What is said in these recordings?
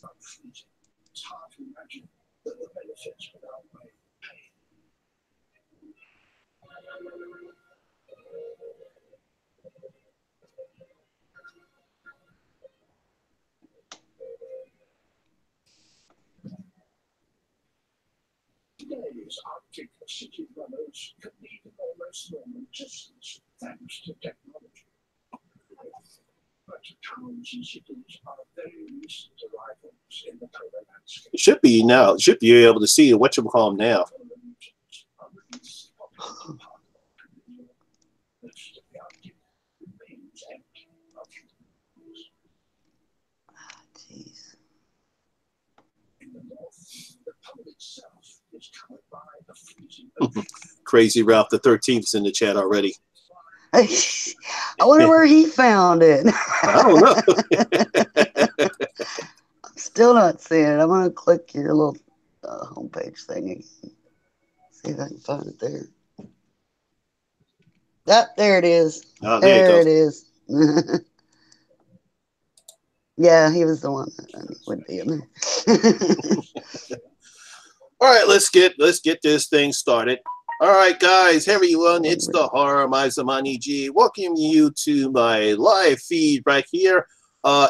It's hard to imagine that the benefits would outweigh pain. Today's Arctic city runners can lead an almost normal existence thanks to technology. But towns and cities are very recent arrivals in the polar landscape. It should be now. It should be able to see whatchamacallit now. Jeez. In the north, the pole itself is covered by the freezing ocean. Crazy Ralph the 13th's in the chat already. I wonder where he found it. I don't know. I'm still not seeing it. I'm going to click your little homepage thing again. See if I can find it there. Yep, there it is. Oh, there it is. Yeah, he was the one that would be in there. All right, let's get this thing started. All right, guys, hey everyone, it's the Horror Aunite G. Welcome you to my live feed right here.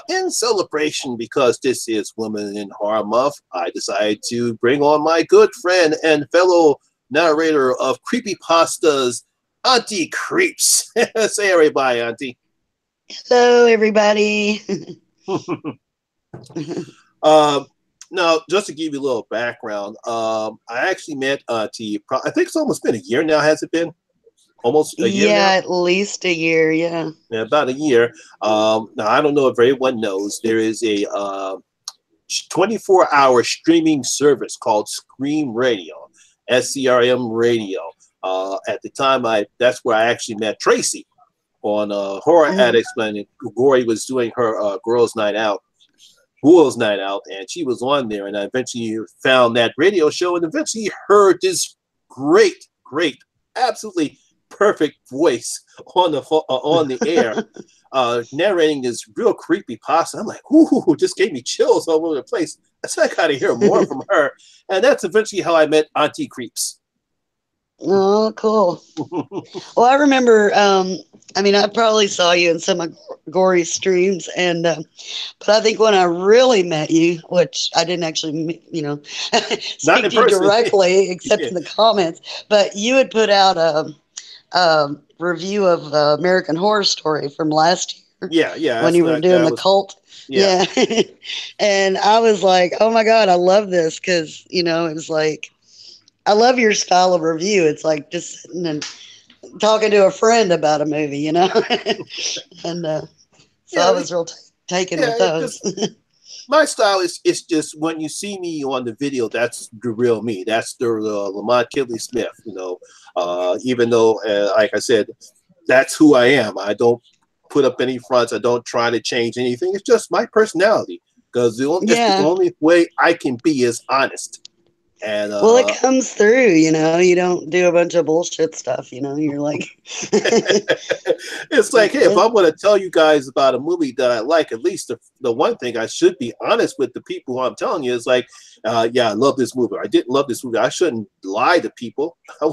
In celebration, because this is Women in Horror Month, I decided to bring on my good friend and fellow narrator of creepypastas, Auntie Creeps. Say everybody, Auntie. Hello, everybody. Now, just to give you a little background, I actually met Auntie, I think it's almost been a year now, has it been? Almost a year now? Yeah, at least a year, yeah. Yeah, about a year. Now, I don't know if everyone knows, there is a 24-hour streaming service called SCRMRadio, SCRMRadio. At the time, that's where I actually met Tracy on Horror Addicts when Gory was doing her Girls Night Out, Ghouls Night Out, and she was on there, and I eventually found that radio show and eventually heard this great, absolutely perfect voice on the air, narrating this real creepy pasta. I'm like, ooh, just gave me chills all over the place. I said I gotta hear more from her, and that's eventually how I met Auntie Creeps. Oh, cool. Well, I remember, I mean, I probably saw you in some of Gory streams, and but I think when I really met you, which I didn't actually, speak to you directly, except in the comments, but you had put out a review of American Horror Story from last year. Yeah. When you were doing the cult. Yeah. And I was like, oh my God, I love this, because, it was like, I love your style of review. It's like just sitting and talking to a friend about a movie, and so I was real taken with those. My style is just when you see me on the video, that's the real me. That's the Lamont Kidley Smith, even though, like I said, that's who I am. I don't put up any fronts. I don't try to change anything. It's just my personality, because the only way I can be is honest. And well, it comes through, you don't do a bunch of bullshit stuff, you're like it's like, hey, if I'm going to tell you guys about a movie that I like, at least the one thing I should be honest with the people who I'm telling you is like, yeah, I love this movie. I didn't love this movie. I shouldn't lie to people. I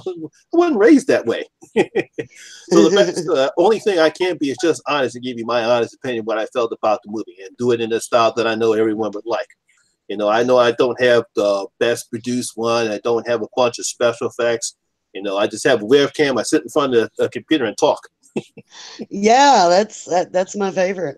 wasn't raised that way. So the only thing I can be is just honest and give you my honest opinion of what I felt about the movie, and do it in a style that I know everyone would like. I know I don't have the best produced one. I don't have a bunch of special effects. I just have a webcam. I sit in front of a computer and talk. Yeah, that's my favorite.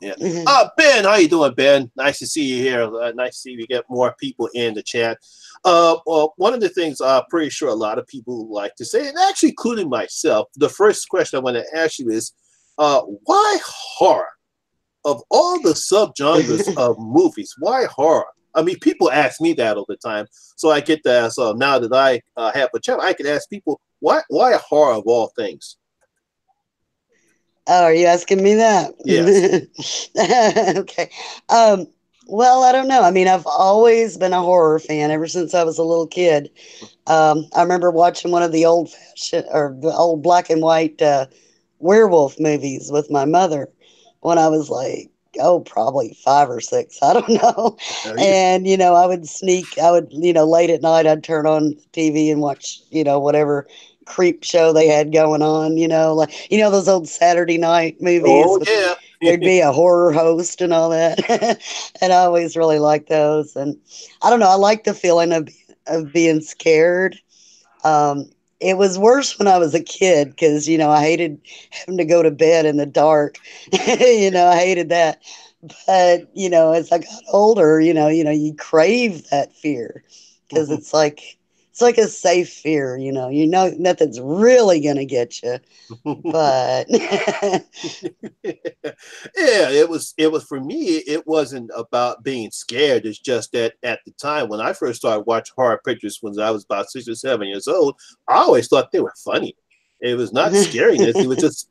Yeah. Ben, how you doing, Ben? Nice to see you here. Nice to see you get more people in the chat. Well, one of the things I'm pretty sure a lot of people like to say, and actually including myself, the first question I want to ask you is, why horror? Of all the subgenres of movies, why horror? I mean, people ask me that all the time, so I get to ask. Now that I have a channel, I can ask people, why horror of all things? Oh, are you asking me that? Yes. Okay. Well, I don't know. I mean, I've always been a horror fan ever since I was a little kid. I remember watching one of the the old black and white werewolf movies with my mother when I was like, oh, probably 5 or 6. I don't know. Yeah. And, I would late at night, I'd turn on TV and watch, whatever creep show they had going on, like, those old Saturday night movies. Oh yeah. There'd be a horror host and all that. And I always really liked those. And I don't know, I like the feeling of being scared. It was worse when I was a kid because, I hated having to go to bed in the dark. I hated that. But, as I got older, you crave that fear because it's like a safe fear, nothing's really going to get you. But Yeah, it was for me, it wasn't about being scared. It's just that at the time when I first started watching horror pictures when I was about 6 or 7 years old, I always thought they were funny. It was not scariness. It was just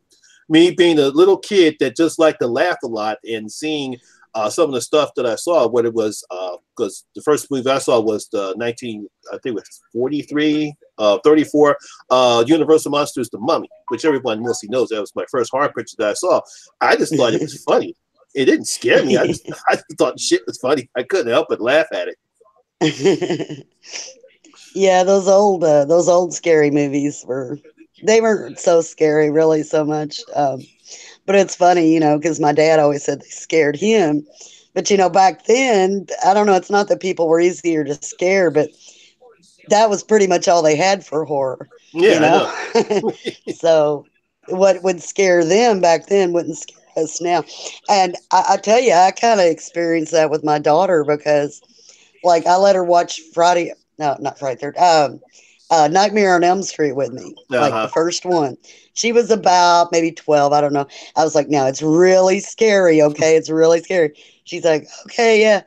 me being a little kid that just liked to laugh a lot and seeing some of the stuff that I saw, what it was, because the first movie I saw was the 34, Universal Monsters, The Mummy, which everyone mostly knows. That was my first horror picture that I saw. I just thought it was funny. It didn't scare me. I just thought the shit was funny. I couldn't help but laugh at it. Yeah, those old scary movies weren't so scary, really, so much. But it's funny, because my dad always said they scared him. But, back then, I don't know, it's not that people were easier to scare, but that was pretty much all they had for horror. Yeah, I know? So what would scare them back then wouldn't scare us now. And I tell you, I kind of experienced that with my daughter because, like, I let her watch not Friday 3rd, Nightmare on Elm Street with me, like the first one. She was about maybe 12. I don't know. I was like, no, it's really scary. Okay. It's really scary. She's like, okay, yeah.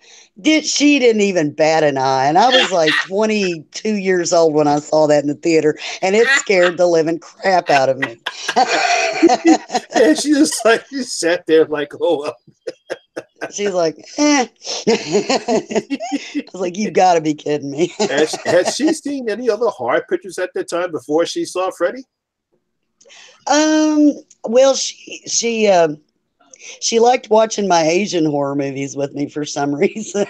She didn't even bat an eye. And I was like 22 years old when I saw that in the theater, and it scared the living crap out of me. And she sat there like, oh, She's like, I was like, you got to be kidding me. Had she seen any other horror pictures at that time before she saw Freddy? Well, she liked watching my Asian horror movies with me for some reason.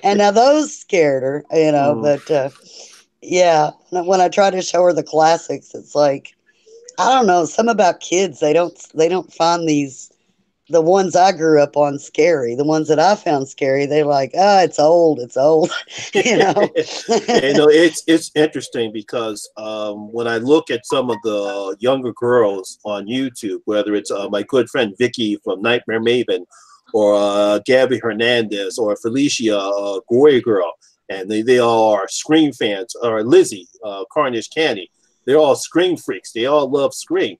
And now those scared her, but yeah, when I try to show her the classics, it's like, I don't know, some about kids, they don't find the ones I grew up on scary. The ones that I found scary, they're like, it's old. It's interesting because when I look at some of the younger girls on YouTube, whether it's my good friend Vicky from Nightmare Maven, or Gabby Hernandez, or Felicia, Gory Girl, and they all are Scream fans, or Lizzie, Carnage Candy, they're all Scream freaks. They all love Scream.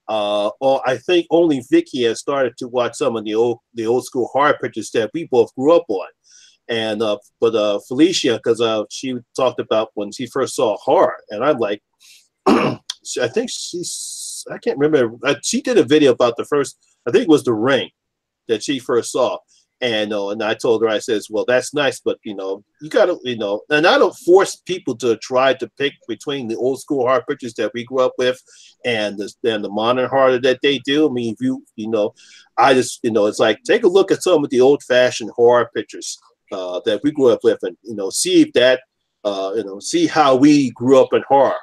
I think only Vicky has started to watch some of the old school horror pictures that we both grew up on, and but Felicia, because she talked about when she first saw horror, and I'm like, I can't remember. She did a video about the first, I think it was The Ring, that she first saw, and I told her, I says, well, that's nice, but you gotta, and I don't force people to try to pick between the old school horror pictures that we grew up with and the modern horror that they do. I mean, if I just, it's like, take a look at some of the old fashioned horror pictures that we grew up with, and see if that, see how we grew up in horror,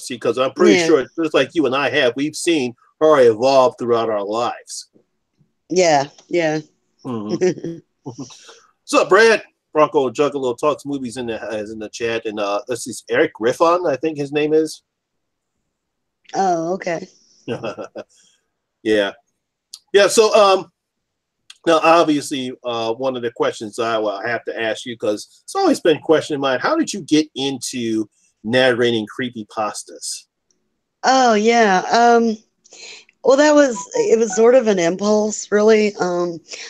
see, because I'm pretty sure, just like you and I we've seen horror evolve throughout our lives. Yeah. Mm-hmm. What's up, Brad? Bronco Juggalo Talks Movies in the chat, and this is Eric Griffon, I think his name is. Oh, okay. Yeah. So now obviously one of the questions I will have to ask you, because it's always been a question of mine, how did you get into narrating creepypastas? Oh yeah. Well, it was sort of an impulse, really.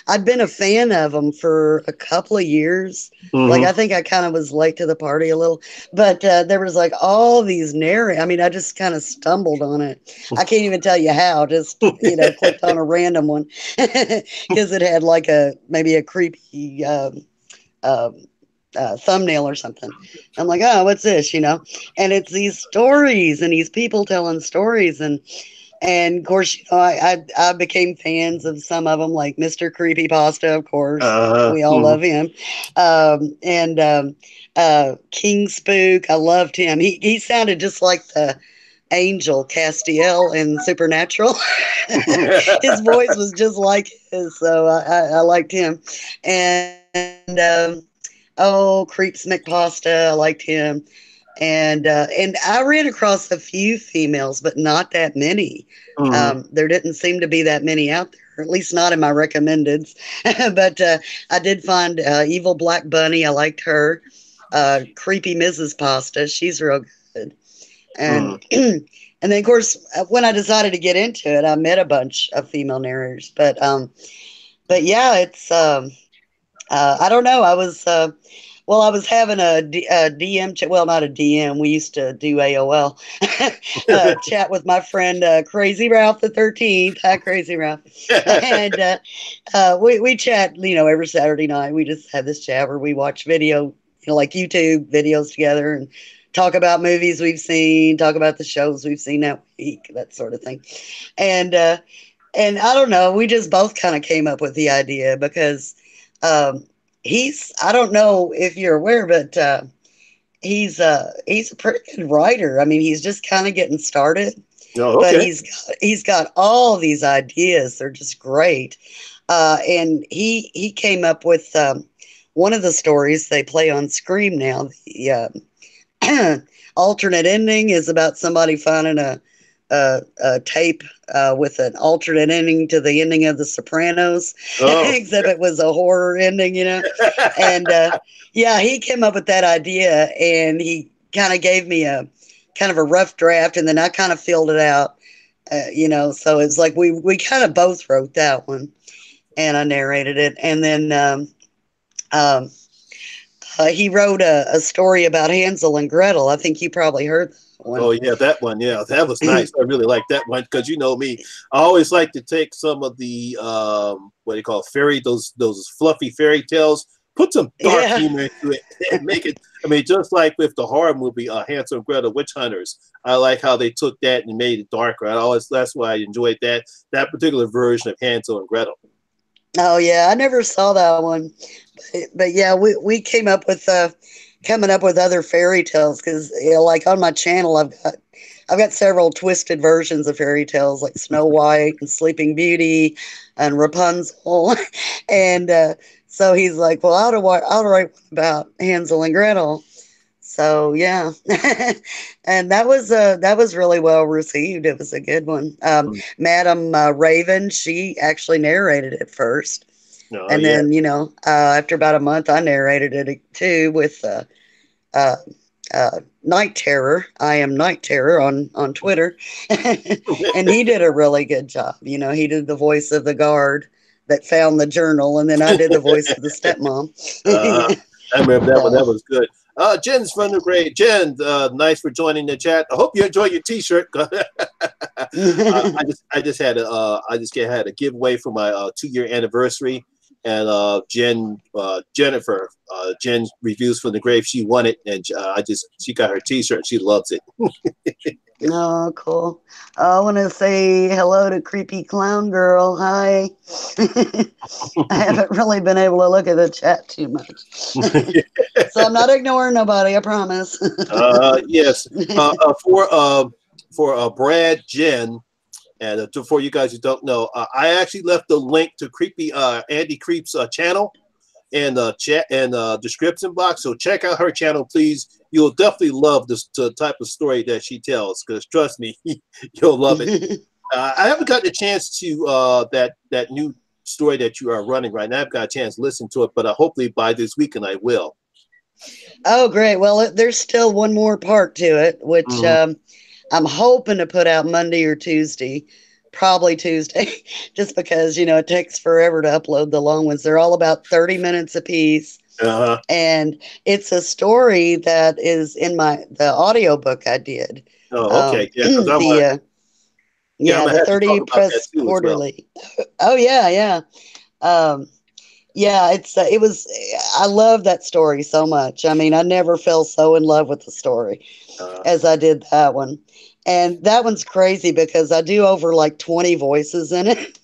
I'd been a fan of them for a couple of years. Mm-hmm. Like, I think I kind of was late to the party a little, but there was like all these I mean, I just kind of stumbled on it. I can't even tell you how, just, clicked on a random one because it had like maybe a creepy, thumbnail or something. I'm like, oh, what's this, And it's these stories and these people telling stories, and And of course, I became fans of some of them, like Mr. Creepypasta, of course. We all love him. King Spook, I loved him. He sounded just like the Angel Castiel in Supernatural. His voice was just like his, so I liked him. And Creeps McPasta, I liked him. And I ran across a few females, but not that many. There didn't seem to be that many out there, at least not in my recommendeds. But I did find Evil Black Bunny. I liked her. Creepy Mrs. Pasta. She's real good. And and then of course when I decided to get into it, I met a bunch of female narrators. But yeah, it's I don't know. I was having a DM chat. Well, not a DM. We used to do AOL chat with my friend Crazy Ralph the 13th. Hi, Crazy Ralph. And we chat, every Saturday night. We just have this chat where we watch video, like YouTube videos together, and talk about movies we've seen, talk about the shows we've seen that week, that sort of thing. And I don't know. We just both kind of came up with the idea because I don't know if you're aware, but he's a pretty good writer. I mean, he's just kind of getting started, but he's got all these ideas. They're just great. And he came up with one of the stories they play on Scream now. The alternate ending is about somebody finding a tape with an alternate ending to the ending of The Sopranos, except it was a horror ending, And yeah, he came up with that idea, and he kind of gave me a kind of a rough draft, and then I kind of filled it out, So it's like we kind of both wrote that one, and I narrated it, and then he wrote a story about Hansel and Gretel. I think you probably heard that one. Oh yeah, that one. Yeah, that was nice. I really like that one because you know me, I always like to take some of the what do you call those fluffy fairy tales, put some dark humor into it, and make it. I mean, just like with the horror movie Hansel and Gretel Witch Hunters, I like how they took that and made it darker. That's why I enjoyed that particular version of Hansel and Gretel. Oh yeah, I never saw that one, but yeah, we came up with coming up with other fairy tales because like on my channel, I've got several twisted versions of fairy tales like Snow White and Sleeping Beauty and Rapunzel, and so he's like, well, I'll write one about Hansel and Gretel. So yeah, and that was really well received. It was a good one. Madam Raven, she actually narrated it first, and then after about a month, I narrated it too with Night Terror. I am Night Terror on Twitter, and he did a really good job. He did the voice of the guard that found the journal, and then I did the voice of the stepmom. I remember that one. That was good. Jen's from the grade. Jen, nice for joining the chat. I hope you enjoy your T-shirt. I just had a giveaway for my 2-year anniversary, and Jennifer, Jen reviews from the grave. She won it, and she got her T-shirt. She loves it. Oh, cool. I want to say hello to Creepy Clown Girl. Hi. I haven't really been able to look at the chat too much. So I'm not ignoring nobody, I promise. Yes. For Brad, Jen, and for you guys who don't know, I actually left the link to Creepy Auntie Creeps channel in the chat and description box. So check out her channel, please. You'll definitely love this type of story that she tells, because trust me, you'll love it. I haven't gotten a chance to that new story that you are running right now. I've got a chance to listen to it, but hopefully by this weekend I will. Oh, great. Well, there's still one more part to it, which I'm hoping to put out Monday or Tuesday. Probably Tuesday, just because, it takes forever to upload the long ones. They're all about 30 minutes a piece. And it's a story that is in the audiobook I did. Oh, okay. The 30 Press Quarterly. Well. Oh, yeah. Yeah, I love that story so much. I mean, I never fell so in love with the story as I did that one. And that one's crazy because I do over like 20 voices in it.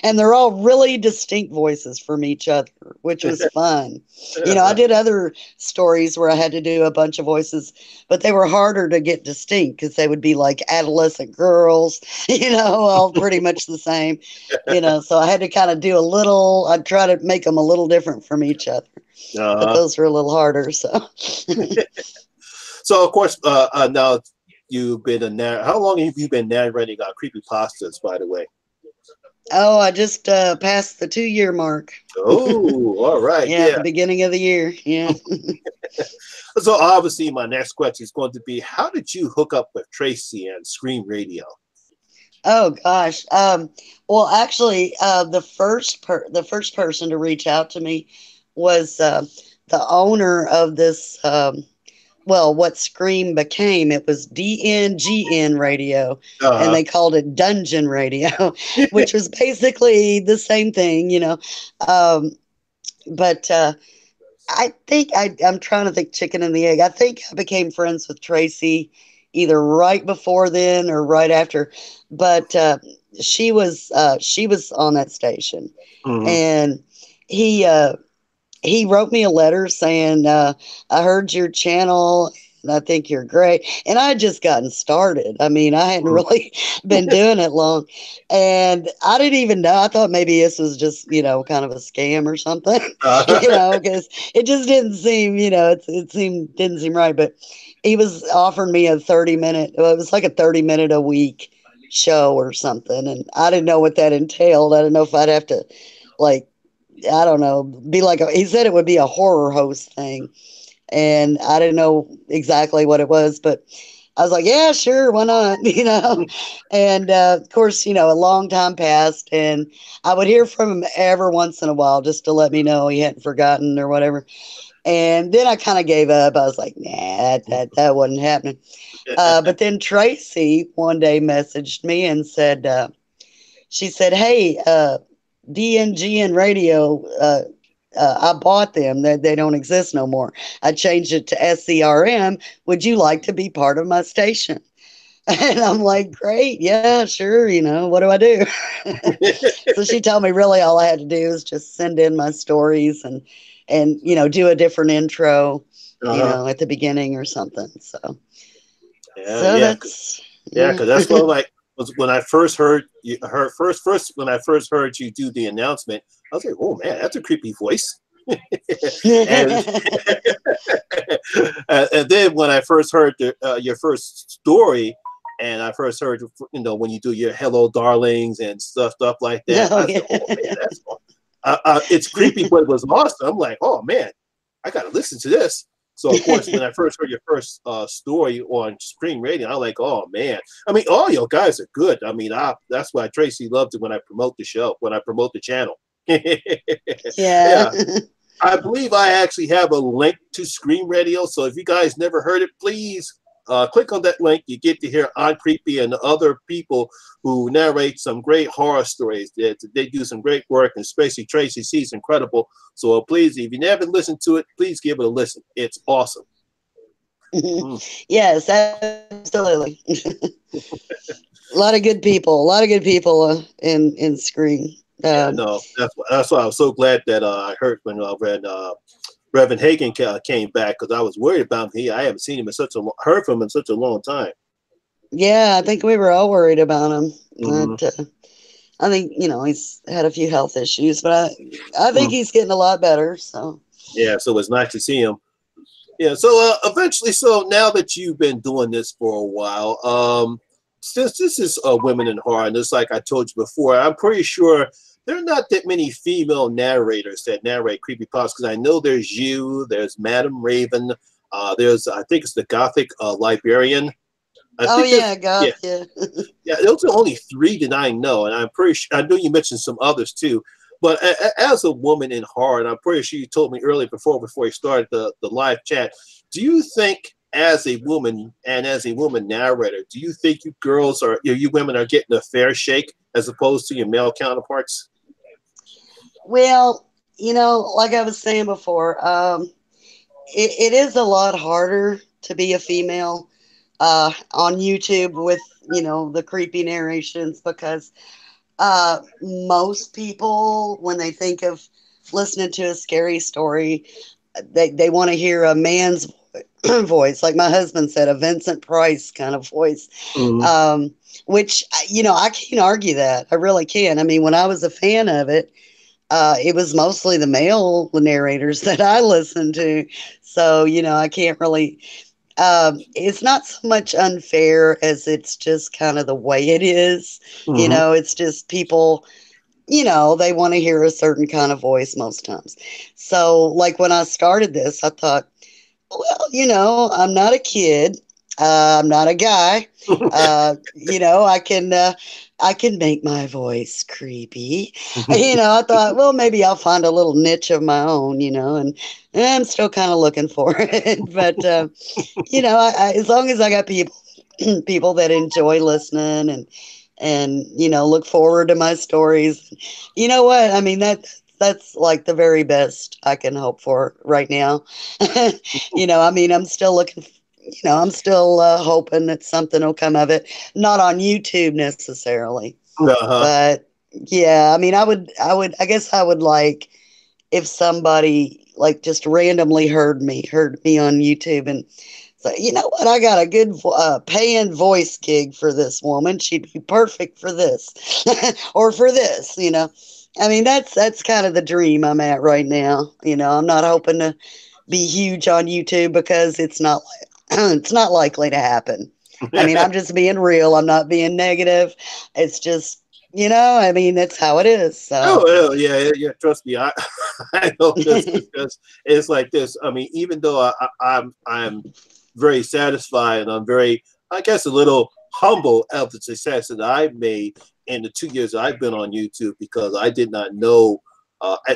And they're all really distinct voices from each other, which was fun. You know, I did other stories where I had to do a bunch of voices, but they were harder to get distinct because they would be like adolescent girls, you know, all pretty much the same, you know. So I had to kind of do a little, I'd try to make them a little different from each other, but those were a little harder. So, so of course, now you've been how long have you been narrating creepypastas, by the way? oh, I just passed the 2-year mark. Oh, all right. Yeah, at the beginning of the year. Yeah. So obviously my next question is going to be, how did you hook up with Tracy and Scream Radio? Oh gosh. Well, actually, the first person to reach out to me was the owner of this. Well, what Scream became, it was DNGN Radio, and they called it Dungeon Radio, which was basically the same thing, you know. But I think I'm trying to think chicken and the egg. I think I became friends with Tracy either right before then or right after. But she was on that station, and he wrote me a letter saying, I heard your channel and I think you're great. And I had just gotten started. I mean, I hadn't really been doing it long. And I didn't even know. I thought maybe this was just, you know, kind of a scam or something, you know, because it just didn't seem, you know, didn't seem right. But he was offering me a 30-minute, well, it was like a 30-minute a week show or something. And I didn't know what that entailed. I didn't know if I'd have to, like, I don't know, be like he said it would be a horror host thing. And I didn't know exactly what it was, but I was like, yeah, sure, why not? You know? And of course, you know, a long time passed and I would hear from him every once in a while just to let me know he hadn't forgotten or whatever. And then I kind of gave up. I was like, nah, that wasn't happening. But then Tracy one day messaged me and said, she said, hey, DNGN Radio, I bought them. They don't exist no more. I changed it to SCRM. Would you like to be part of my station? And I'm like, great. Yeah, sure. You know, what do I do? So she told me really all I had to do is just send in my stories and, you know, do a different intro, you know, at the beginning or something. So, that's, because that's what was when I first heard you when I first heard you do the announcement, I was like, oh man, that's a creepy voice. and, and then when I first heard your first story, and I first heard, you know, when you do your hello darlings and stuff like that, I said, oh man, that's it's creepy, but it was awesome. I'm like, oh man, I gotta listen to this. So of course, when I first heard your first story on Scream Radio, I'm like, oh man. I mean, all your guys are good. I mean, that's why Tracy loved it when I promote the show, when I promote the channel. Yeah. I believe I actually have a link to Scream Radio. So if you guys never heard it, please click on that link. You get to hear Aunt Creepy and other people who narrate some great horror stories. They do some great work, and especially Tracy. She's incredible. So please, if you never listened to it, please give it a listen. It's awesome. Yes, absolutely. A lot of good people in Scream. No, that's why I was so glad that I heard when Reverend Hagen came back, because I was worried about him. I haven't seen him heard from him in such a long time. Yeah, I think we were all worried about him. But, I think, you know, he's had a few health issues, but I think he's getting a lot better. So yeah, so it's nice to see him. Yeah, so eventually, so now that you've been doing this for a while, since this is Women in Horror, and just like I told you before, I'm pretty sure there are not that many female narrators that narrate creepypastas, because I know there's you, there's Madam Raven, there's, I think it's the Gothic Librarian. Yeah. Yeah, those are only 3 that I know, and I'm pretty sure, I know you mentioned some others too. But as a woman in horror, and I'm pretty sure you told me earlier before we started the live chat, do you think as a woman and as a woman narrator, do you think you women are getting a fair shake as opposed to your male counterparts? Well, you know, like I was saying before, it is a lot harder to be a female. on YouTube with, the creepy narrations, because most people, when they think of listening to a scary story, they want to hear a man's voice, like my husband said, a Vincent Price kind of voice. Mhm. Which, I can't argue that. I really can. I mean, when I was a fan of it, it was mostly the male narrators that I listened to. So, I can't really, it's not so much unfair as it's just kind of the way it is. Mhm. It's just people, they want to hear a certain kind of voice most times. So, like when I started this, I thought, well, I'm not a kid. I'm not a guy. I can make my voice creepy. I thought, well, maybe I'll find a little niche of my own, and I'm still kind of looking for it. But as long as I got people that enjoy listening and look forward to my stories, you know what? I mean that's like the very best I can hope for right now. I mean, I'm still looking, I'm still hoping that something will come of it. Not on YouTube necessarily, Uh-huh. but yeah, I mean, I guess I would like if somebody like just randomly heard me on YouTube and so, you know what? I got a good paying voice gig for this woman. She'd be perfect for this or for this, I mean, that's kind of the dream I'm at right now. I'm not hoping to be huge on YouTube because it's not it's not likely to happen. I mean, I'm just being real. I'm not being negative. It's just, I mean, that's how it is. Oh, So, well, yeah, yeah. Trust me, I I know this because it's like this. I mean, even though I'm very satisfied and I'm very, I guess, a little humble of the success that I've made in the 2 years that I've been on YouTube, because I did not know.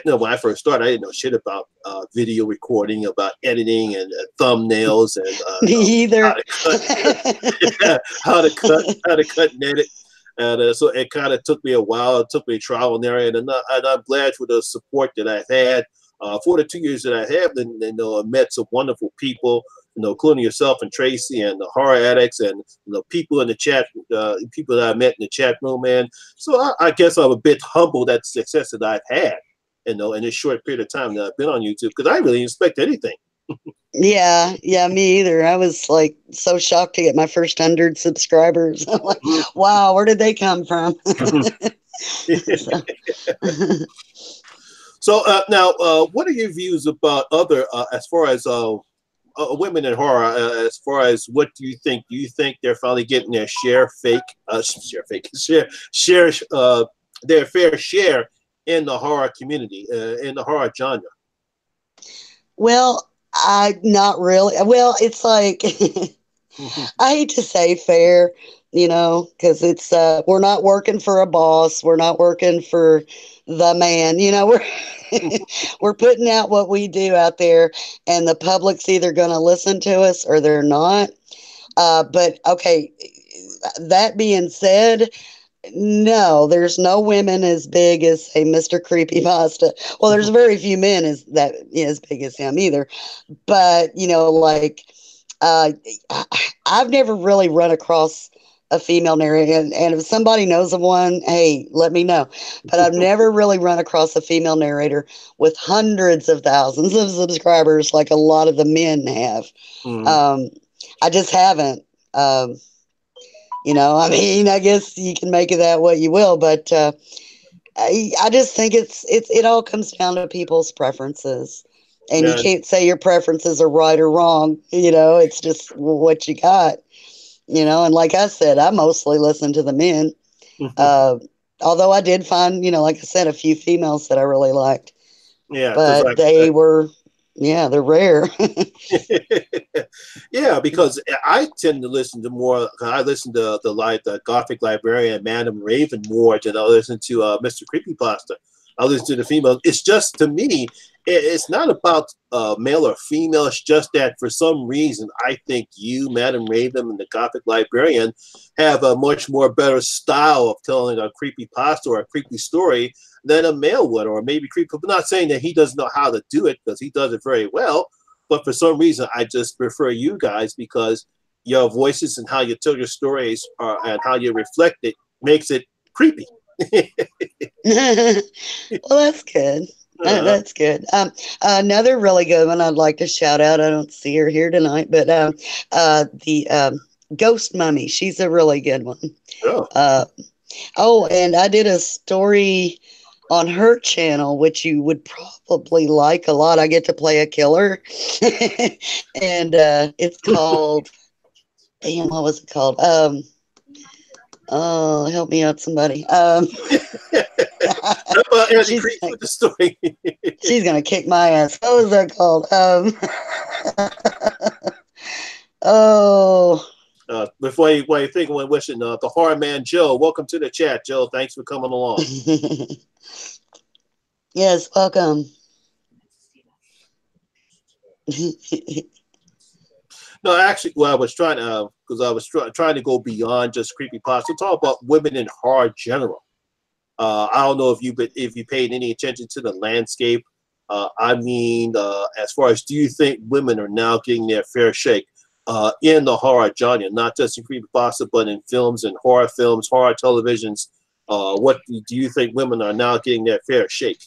When I first started, I didn't know shit about video recording, about editing and thumbnails, and me how either. to cut, how to cut and edit. And so it kind of took me a while. It took me trial and error, and I'm glad for the support that I've had for the 2 years that I have. And I met some wonderful people, including yourself and Tracy and the horror addicts, and people in the chat, people that I met in the chat room, man. So I guess I'm a bit humbled at the success that I've had, in this short period of time that I've been on YouTube, because I really didn't expect anything. Yeah, me either. I was like so shocked to get my first 100 subscribers. I'm like, wow, where did they come from? So, So now, what are your views about other, as far as women in horror? As far as what do you think? Do you think they're finally getting their share, their fair share in the horror community, in the horror genre? well, I not really. Well, it's like I hate to say fair, because it's we're not working for a boss, we're not working for the man, we're we're putting out what we do out there, and the public's either going to listen to us or they're not. But okay, that being said, no, there's no women as big as say Mr. Creepypasta. Well, there's very few men as big as him either. But like uh, I've never really run across a female narrator, and if somebody knows of one, hey, let me know. But I've never really run across a female narrator with hundreds of thousands of subscribers like a lot of the men have. Mhm. Um, I just haven't. I mean, I guess you can make of that what you will, but I just think it all comes down to people's preferences, and you Yeah. can't say your preferences are right or wrong. It's just what you got. And like I said, I mostly listen to the men. Uh, Although I did find, like I said, a few females that I really liked, Yeah, because but they were, yeah, they're rare. yeah, because I tend to listen to more. I listen to the Gothic Librarian, Madam Raven, more than I listen to Mr. Creepypasta. I listen to the females. It's just, to me, it's not about male or female. It's just that for some reason I think you, Madam Raven, and the Gothic Librarian have a much more better style of telling a creepypasta or a creepy story than a male would, or maybe creepy. I'm not saying that he doesn't know how to do it, because he does it very well. But for some reason, I just prefer you guys, because your voices and how you tell your stories and how you reflect it makes it creepy. Well, that's good. That's good. Another really good one I'd like to shout out. I don't see her here tonight, but the Ghost Mummy. She's a really good one. Oh. And I did a story on her channel, which you would probably like a lot. I get to play a killer, and it's called. Damn, what was it called? Oh, help me out, somebody. Auntie Creeps with the story. She's gonna kick my ass. What was that called? Before you think, when wishing the horror man Joe, welcome to the chat, Joe. Thanks for coming along. Yes, welcome. No, actually, well, I was trying to, because I was trying to go beyond just creepypasta, talk about women in horror general. I don't know if you paid any attention to the landscape. I mean, as far as, do you think women are now getting their fair shake in the horror genre, not just in creepypasta, but in films and horror films, horror televisions? What do you think women are now getting their fair shake?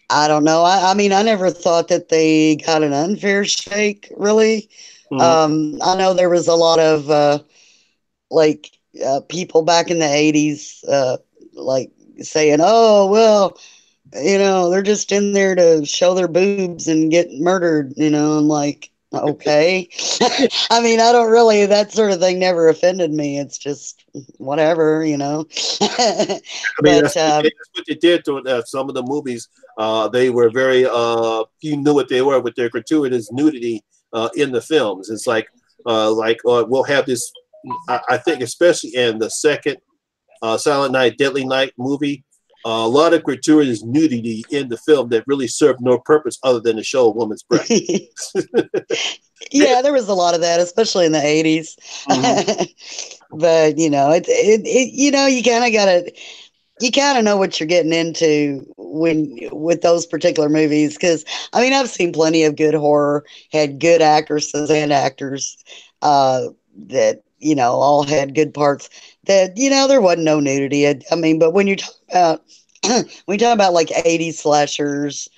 I don't know. I mean, I never thought that they got an unfair shake, really. Mm-hmm. I know there was a lot of people back in the 80s like saying, oh, well, they're just in there to show their boobs and get murdered. I'm like, okay. I mean, I don't really, that sort of thing never offended me. It's just whatever. I mean, that's what they did to some of the movies. They were very, you knew what they were with their gratuitous nudity in the films. It's like we'll have this, I think, especially in the second Silent Night, Deadly Night movie, a lot of gratuitous nudity in the film that really served no purpose other than to show a woman's breast. Yeah, there was a lot of that, especially in the 80s. Mm-hmm. But, you kind of know what you're getting into with those particular movies. Because, I mean, I've seen plenty of good horror, had good actresses and actors that, all had good parts that, there wasn't no nudity. I mean, but when you talk about, like 80s slashers,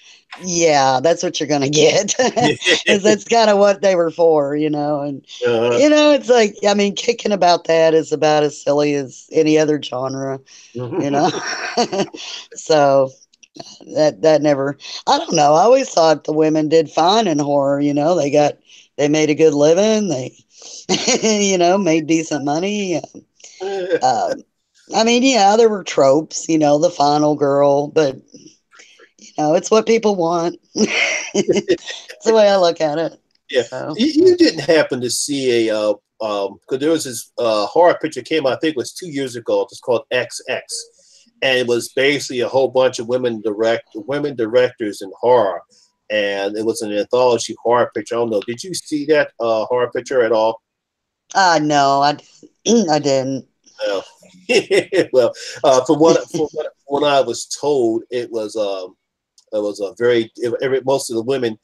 yeah, that's what you're going to get. Because that's kind of what they were for, and, it's like, I mean, kicking about that is about as silly as any other genre, So that never, I don't know. I always thought the women did fine in horror, they made a good living. They, made decent money. I mean, yeah, there were tropes, the final girl, but it's what people want. It's the way I look at it. Yeah. So. You didn't happen to see because there was this horror picture came out, I think it was 2 years ago. It's called XX. And it was basically a whole bunch of women directors in horror. And it was an anthology horror picture. I don't know. Did you see that horror picture at all? No, I didn't. Oh. Well, from what I was told, it was a very most of the women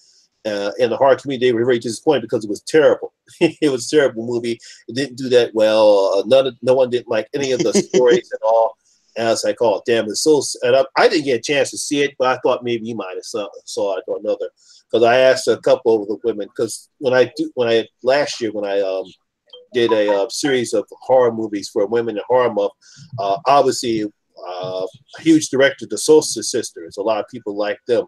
in the horror community, they were very disappointed because it was terrible. It was a terrible movie. It didn't do that well. No one didn't like any of the stories at all. And I was like, oh damn, it's so. And I didn't get a chance to see it, but I thought maybe you might have saw it or another. Because I asked a couple of the women, because last year when I did a series of horror movies for Women in Horror Month, obviously a huge director, the Solstice Sisters. A lot of people like them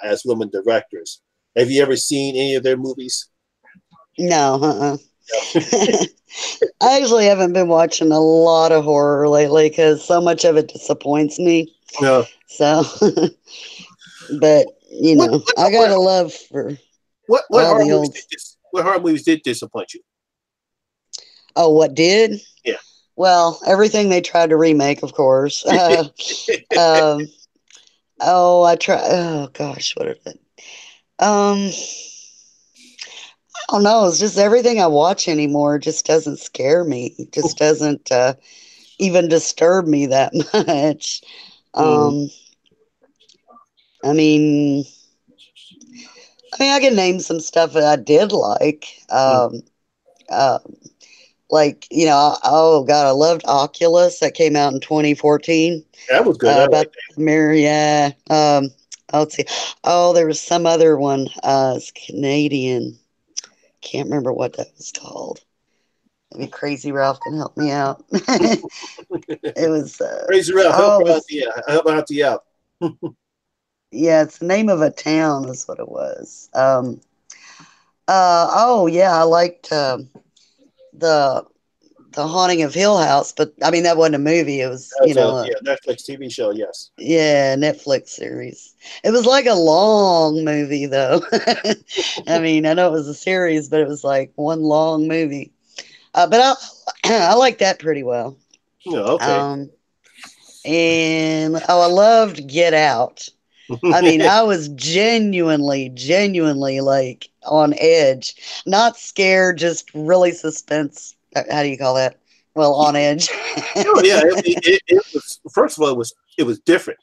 as women directors. Have you ever seen any of their movies? No, I actually haven't been watching a lot of horror lately because so much of it disappoints me. No. So, but I got a love for what horror movies did disappoint you? Oh, what did? Yeah. Well, everything they tried to remake, of course. I try. Oh gosh, what is it? I don't know. It's just everything I watch anymore just doesn't scare me. It just doesn't even disturb me that much. I mean, I mean, I can name some stuff that I did like. Like, you know, oh God, I loved Oculus. That came out in 2014. That was good. I About like the mirror, yeah. Let's see. Oh, there was some other one. It's Canadian. Can't remember what that was called. Maybe Crazy Ralph can help me out. It was. Crazy Ralph, Oh, it was. help Auntie out. Yeah, it's the name of a town. Is what it was. Oh yeah, I liked the The Haunting of Hill House, but I mean that wasn't a movie. It was, you That's know, a Netflix TV show. Yes. yeah, Netflix series. It was like a long movie though. I mean, I know it was a series, but it was like one long movie. But I like that pretty well. Yeah. Okay. And oh, I loved Get Out. I mean, I was genuinely like on edge, not scared, just really suspense. How do you call that? Well, on edge. Oh yeah. It was, first of all, it was different.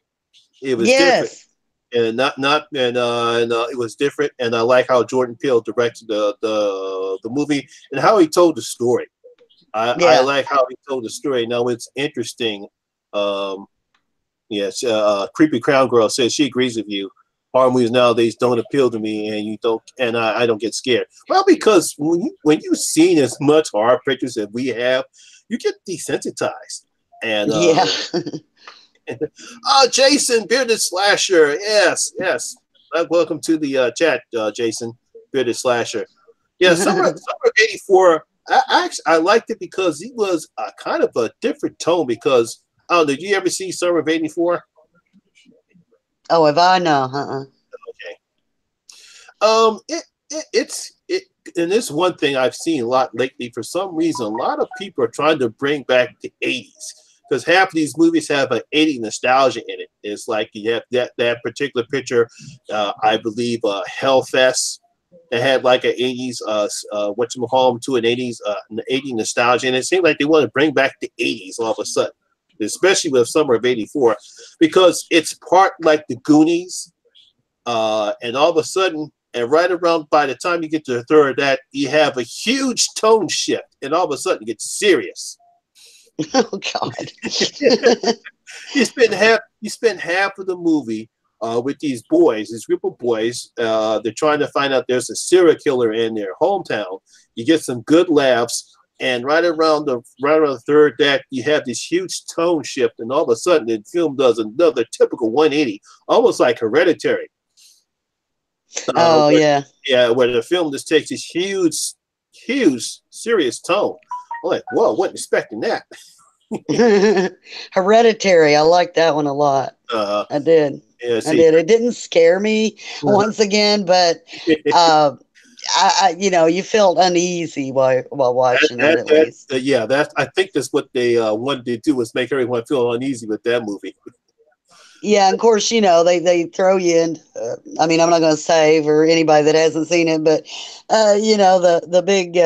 It was different. Yes. And it was different, and I like how Jordan Peele directed the movie and how he told the story. I Yeah. like how he told the story. Now it's interesting. Yes, Creepy Crown Girl says she agrees with you. Horror movies nowadays don't appeal to me, and I don't get scared. Well, because when you've seen as much horror pictures as we have, you get desensitized. And Yeah. Jason, Bearded Slasher. Yes. Welcome to the chat, Jason, Bearded Slasher. Yeah, summer of '84. I liked it because he was kind of a different tone. Because did you ever see Summer of '84? Oh, if I know, Okay. It's and it's one thing I've seen a lot lately. For some reason, a lot of people are trying to bring back the '80s. Because half of these movies have an 80s nostalgia in it. It's like you have that particular picture, I believe, Hellfest, that had like an 80s, whatchamacallit, to an 80s nostalgia. And it seemed like they want to bring back the 80s all of a sudden, especially with Summer of '84, because it's part like the Goonies. And all of a sudden, and right around by the time you get to the third act, you have a huge tone shift. And all of a sudden, it gets serious. Oh God. you spend half of the movie with these boys, this group of boys. They're trying to find out there's a serial killer in their hometown. You get some good laughs, and right around the third act, you have this huge tone shift, and all of a sudden, the film does another typical 180, almost like Hereditary. Oh yeah. Yeah, where the film just takes this huge, serious tone. I'm like, whoa, wasn't expecting that. Hereditary. I like that one a lot. I did. Yeah, I did. It didn't scare me once again, but I you felt uneasy while watching it at least. I think that's what they wanted to do, was make everyone feel uneasy with that movie. Yeah, and of course, they throw you in. I mean, I'm not going to say for anybody that hasn't seen it, but the big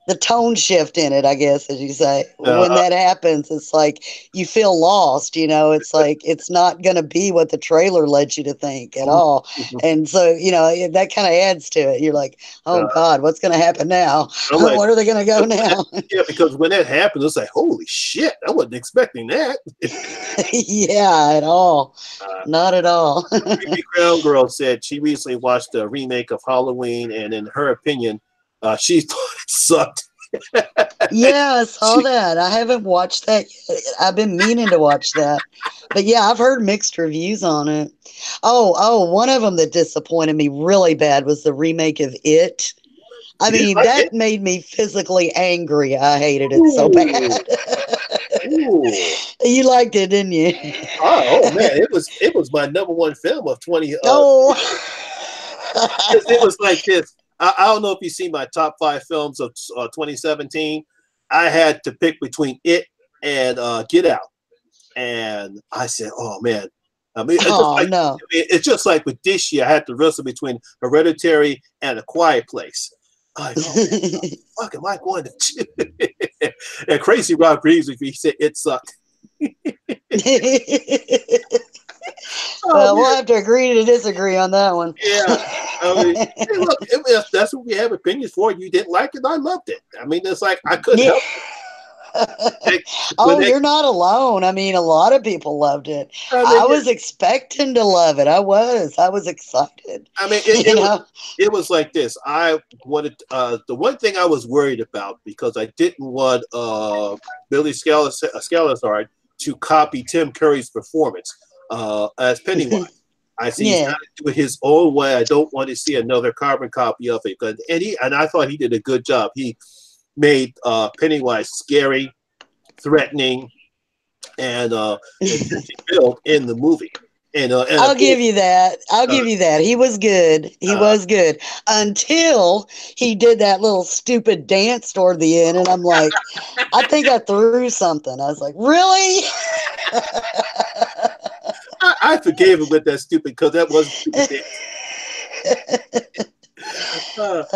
the tone shift in it, I guess, as you say, when that happens, it's like you feel lost. It's like it's not going to be what the trailer led you to think at all, and so that kind of adds to it. You're like, oh God, what's going to happen now? Like, where are they going to go now? Yeah, because when that happened, it's like, holy shit, I wasn't expecting that. Yeah, at all. Not at all. Creepy Crown Girl said she recently watched a remake of Halloween, and in her opinion, she thought it sucked. Yeah, I saw that. I haven't watched that yet. I've been meaning to watch that. But yeah, I've heard mixed reviews on it. Oh, one of them that disappointed me really bad was the remake of It. I mean, that made me physically angry. I hated it so bad. You liked it, didn't you? Oh man, it was my #1 film of 20. It was like this. I don't know if you see my top 5 films of 2017. I had to pick between It and Get Out, and I said, "Oh man." I mean, it's just like with this year, I had to wrestle between Hereditary and A Quiet Place. Like, fuck, am I going to choose? And Crazy Rob agrees with me. He said it sucked. Well, we'll have to agree to disagree on that one. Yeah. I mean, hey, look, if that's what we have opinions for. You didn't like it, I loved it. I mean, it's like I couldn't help it. Oh, you're not alone. I mean, a lot of people loved it. I I mean, was expecting to love it. I was excited. I mean, You know? it was like this. I wanted the one thing I was worried about because I didn't want Billy Skeletor to copy Tim Curry's performance as Pennywise. I see he's Yeah. got to do it his own way. I don't want to see another carbon copy of it. And I thought he did a good job. He made Pennywise scary, threatening, and built in the movie. And I'll give you that. I'll give you that. He was good. He was good until he did that little stupid dance toward the end. And I'm like, I think I threw something. I was like, really? I forgave him with that stupid because that was stupid dance. God.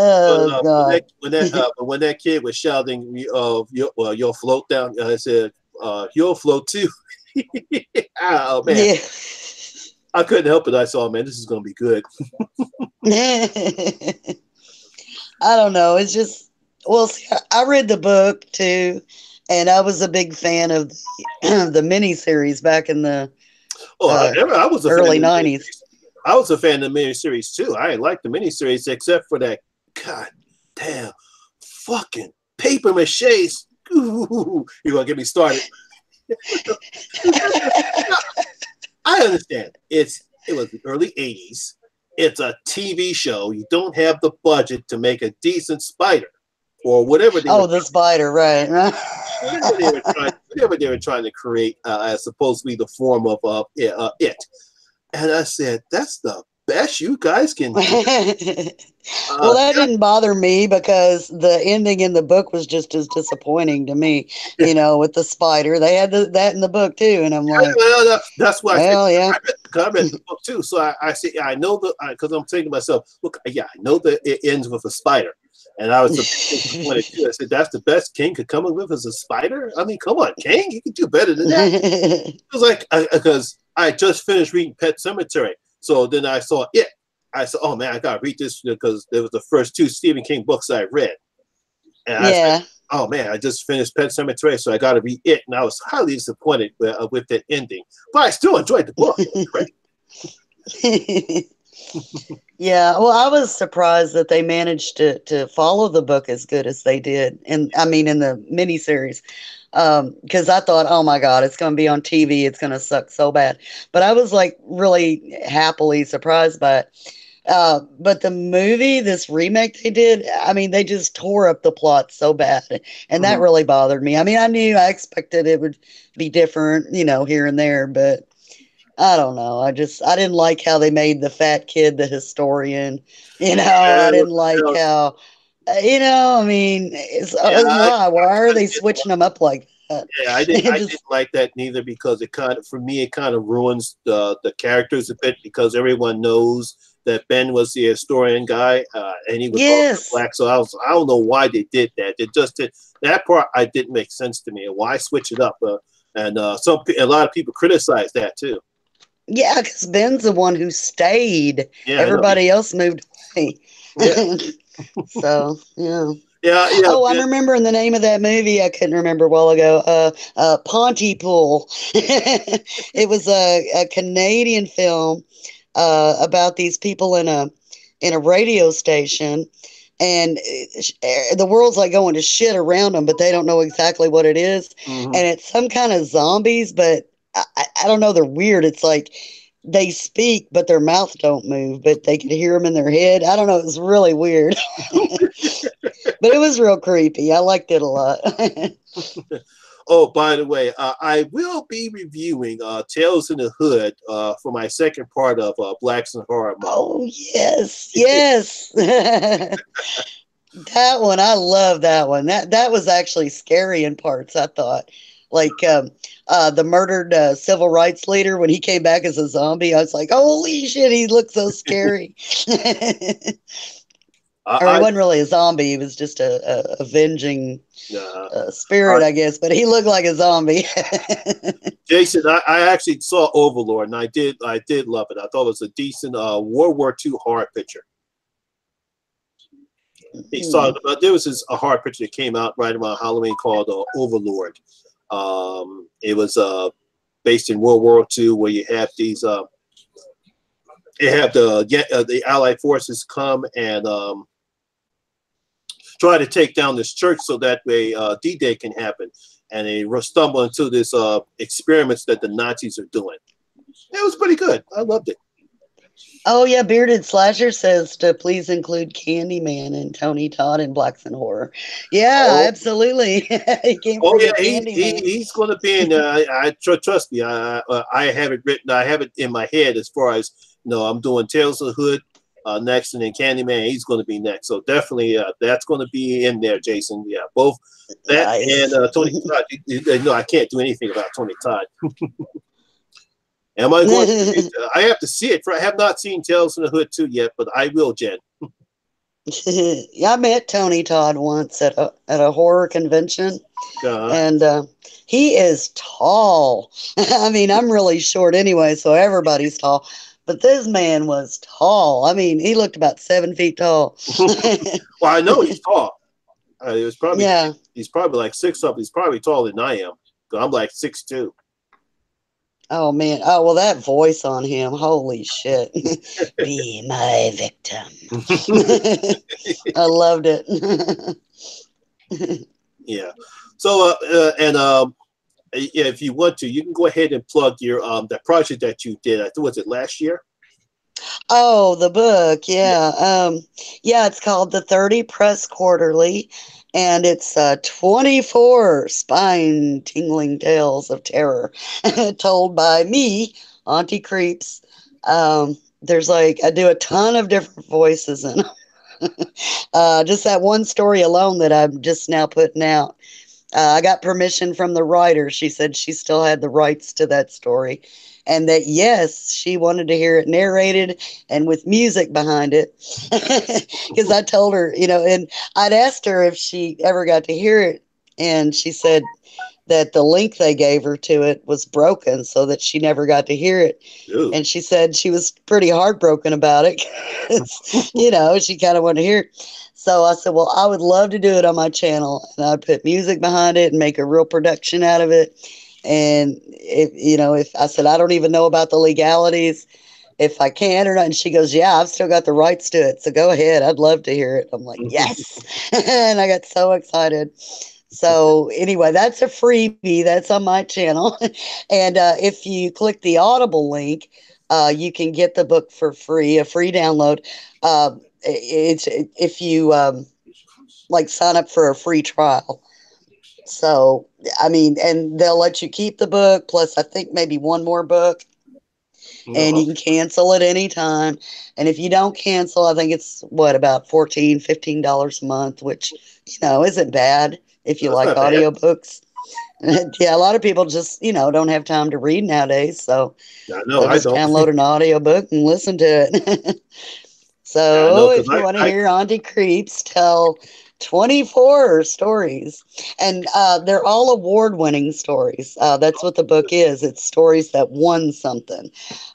When that kid was shouting, "You'll float down," I said, "You'll float too." Oh man, Yeah. I couldn't help it. I saw, man, this is gonna be good. I don't know. It's just, well, see, I read the book too, and I was a big fan of the miniseries back in the I was a early fan of the 90s. I was a fan of the miniseries too. I liked the miniseries except for that god damn fucking paper mache. Ooh, you're gonna get me started. I understand. It was the early 80s. It's a TV show. You don't have the budget to make a decent spider or whatever they the spider, right. whatever they were trying to create as supposed to be the form of it. And I said, that's the best you guys can do. Well, that didn't bother me because the ending in the book was just as disappointing to me, with the spider. They had that in the book too. And I'm like, that's why yeah. I read the book too. So I say, I know because I'm thinking to myself, look, yeah, I know that it ends with a spider. And I was disappointed too. I said, that's the best King could come up with as a spider? I mean, come on, King, you can do better than that. It was like, because I just finished reading Pet Sematary. So then I saw it. I said, oh man, I got to read this because it was the first 2 Stephen King books I read. And I said, oh man, I just finished Pet Sematary, so I got to read it. And I was highly disappointed with that ending. But I still enjoyed the book. Yeah, well, I was surprised that they managed to follow the book as good as they did. And I mean, in the miniseries. Because I thought, oh my God, it's going to be on TV. It's going to suck so bad. But I was like really happily surprised by it. But the movie, this remake they did, I mean, they just tore up the plot so bad. And that really bothered me. I mean, I expected it would be different, here and there. But I don't know. I didn't like how they made the fat kid the historian. I didn't like how... I mean, why are they switching them up like that? Yeah, I didn't like that neither because it kind of ruins the characters a bit because everyone knows that Ben was the historian guy and he was also black. So I don't know why they did that. It just did that part. I didn't make sense to me. Why switch it up? And a lot of people criticize that too. Yeah, because Ben's the one who stayed. Yeah, everybody else moved away. Yeah. So, yeah. Yeah. Oh, I'm remembering the name of that movie. I couldn't remember a while ago. Pontypool. It was a Canadian film about these people in a radio station, and the world's like going to shit around them, but they don't know exactly what it is. Mm-hmm. And it's some kind of zombies, but I don't know. They're weird. It's like they speak, but their mouth don't move, but they can hear them in their head. I don't know. It was really weird, but it was real creepy. I liked it a lot. Oh, by the way, I will be reviewing Tales in the Hood for my second part of Blacks in Horror Month. Oh, yes. That one, I love that one. That was actually scary in parts, I thought. Like the murdered civil rights leader, when he came back as a zombie, I was like, holy shit, he looked so scary. Or he wasn't really a zombie. He was just a avenging spirit, I guess. But he looked like a zombie. Jason, I actually saw Overlord, and I did love it. I thought it was a decent World War II horror picture. He saw there was a horror picture that came out right around Halloween called Overlord. It was based in World War II, where you have these you have the Allied forces come and try to take down this church so that way D-Day can happen, and they stumble into this experiments that the Nazis are doing. It was pretty good. I loved it. Oh yeah, Bearded Slasher says to please include Candyman and Tony Todd in Blacks and Horror. Yeah, absolutely. He came from yeah, Candyman. he's going to be in there. Trust me. I have it written. I have it in my head as far as I'm doing Tales of the Hood next, and then Candyman. He's going to be next. So definitely, that's going to be in there, Jason. Yeah, both that Nice. and Tony Todd. No, I can't do anything about Tony Todd. Am I going to? I have to see it. I have not seen Tales from the Hood 2 yet, but I will, Jen. Yeah, I met Tony Todd once at a horror convention, and he is tall. I mean, I'm really short anyway, so everybody's tall. But this man was tall. I mean, he looked about 7 feet tall. Well, I know he's tall. It was probably he's probably like 6'. He's probably taller than I am. I'm like 6'2". Oh man! Oh well, that voice on him! Holy shit! Be my victim. I loved it. Yeah. So yeah, if you want to, you can go ahead and plug your that project that you did. I think was it last year. Oh, the book, yeah. Yeah, it's called The 30 Press Quarterly, and it's 24 spine-tingling tales of terror told by me, Auntie Creeps. There's I do a ton of different voices in them. Just that one story alone that I'm just now putting out. I got permission from the writer. She said she still had the rights to that story. And that, yes, she wanted to hear it narrated and with music behind it. Because I told her, and I'd asked her if she ever got to hear it. And she said that the link they gave her to it was broken, so that she never got to hear it. Ooh. And she said she was pretty heartbroken about it. She kind of wanted to hear it. So I said, well, I would love to do it on my channel. And I'd put music behind it and make a real production out of it. And if I said, I don't even know about the legalities, if I can or not. And she goes, yeah, I've still got the rights to it. So go ahead. I'd love to hear it. I'm like, yes. And I got so excited. So anyway, that's a freebie. That's on my channel. And if you click the Audible link, you can get the book for free, a free download. It's if you sign up for a free trial. So, I mean, and they'll let you keep the book, plus I think maybe one more book, and you can cancel at any time. And if you don't cancel, I think it's about $14, $15 a month, which, isn't bad if you like audiobooks. Yeah, a lot of people just, don't have time to read nowadays. So they'll just download an audiobook and listen to it. So if you want to hear Auntie Creeps tell 24 stories, and they're all award-winning stories. That's what the book is. It's stories that won something.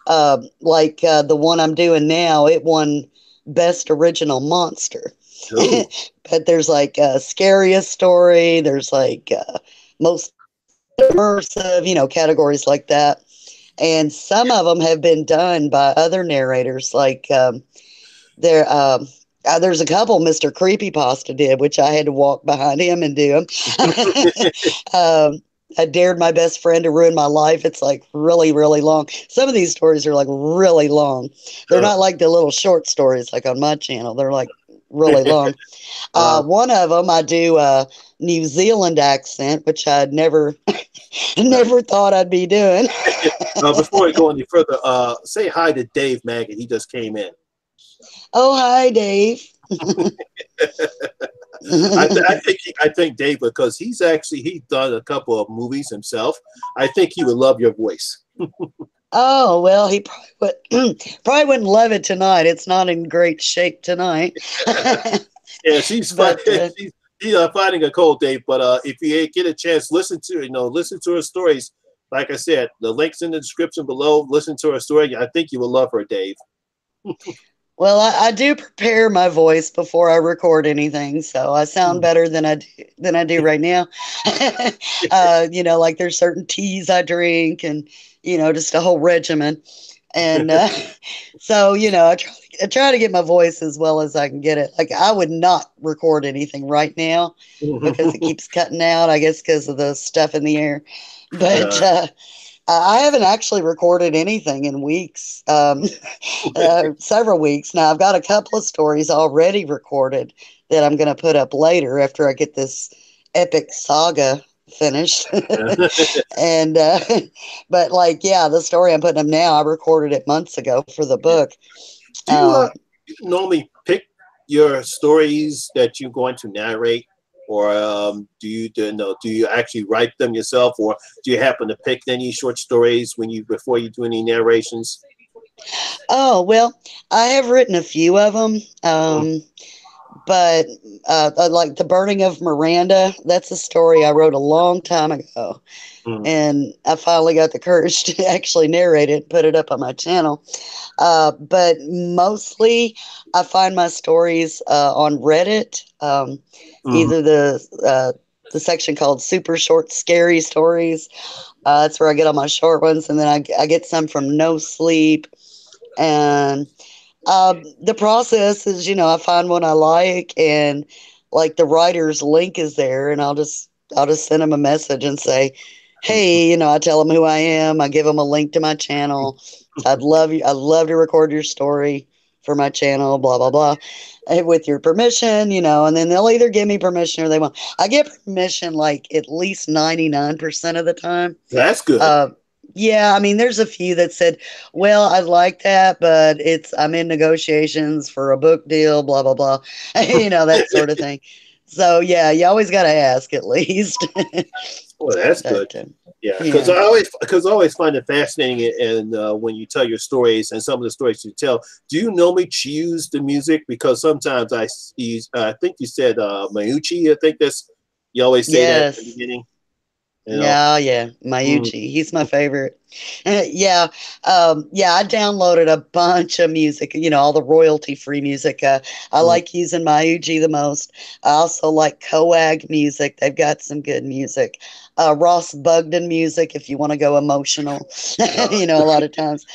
The one I'm doing now, it won Best Original Monster. But there's scariest story. There's most immersive, categories like that. And some of them have been done by other narrators. There's a couple Mr. Creepypasta did, which I had to walk behind him and do them. I dared my best friend to ruin my life. It's really, really long. Some of these stories are really long. They're not like the little short stories like on my channel. They're really long. One of them I do a New Zealand accent, which I'd never thought I'd be doing. Before we go any further, say hi to Dave Maggot. He just came in. Oh, hi, Dave. I think Dave, because he's done a couple of movies himself. I think he would love your voice. Oh, well, he probably wouldn't love it tonight. It's not in great shape tonight. Yeah, she's fighting a cold, Dave. But if you get a chance, listen to her stories. Like I said, the link's in the description below. Listen to her story. I think you will love her, Dave. Well, I do prepare my voice before I record anything, so I sound better than I do right now. You know, like there's certain teas I drink, and you know, just a whole regimen. And so, you know, I try to get my voice as well as I can get it. Like I would not record anything right now because it keeps cutting out. I guess because of the stuff in the air, but. I haven't actually recorded anything in weeks, several weeks now. I've got a couple of stories already recorded that I'm going to put up later after I get this epic saga finished. And, but like, yeah, the story I'm putting up now, I recorded it months ago for the book. Do you normally pick your stories that you're going to narrate? Or do you actually write them yourself, or do you happen to pick any short stories before you do any narrations? Oh, well, I have written a few of them. But like The Burning of Miranda, that's a story I wrote a long time ago. And I finally got the courage to actually narrate it and put it up on my channel. But mostly I find my stories on Reddit, either the section called Super Short Scary Stories. That's where I get all my short ones. And then I get some from No Sleep. And the process is, you know, I find one I like, and like the writer's link is there, and I'll just send them a message and say, hey, you know, I tell them who I am. I give them a link to my channel. I'd love to record your story for my channel, blah, blah, blah, with your permission, you know, and then they'll either give me permission or they won't. I get permission like at least 99% of the time. That's good. Yeah, I mean, there's a few that said, well, I'd like that, but I'm in negotiations for a book deal, blah, blah, blah, you know, that sort of thing. So, yeah, you always got to ask at least. Well, that's But, good. Yeah, because I always find it fascinating, and when you tell your stories and some of the stories you tell, do you normally choose the music? Because sometimes I think you said Mayuchi. I think you always say that at the beginning. You know? Yeah, Mayuchi. He's my favorite. Yeah, I downloaded a bunch of music, you know, all the royalty-free music. I like using Mayuchi the most. I also like Coag music. They've got some good music. Ross Bugden music, if you want to go emotional, you know, a lot of times.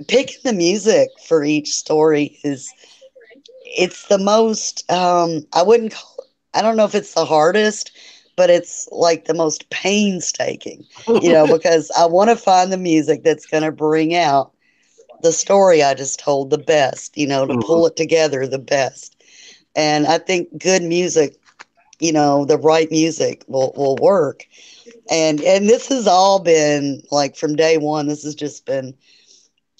Picking the music for each story it's the most, I don't know if it's the hardest, but it's like the most painstaking, you know, because I want to find the music that's going to bring out the story I just told the best, you know, to pull it together the best. And I think good music, you know, the right music will work. And this has all been like from day one, this has just been,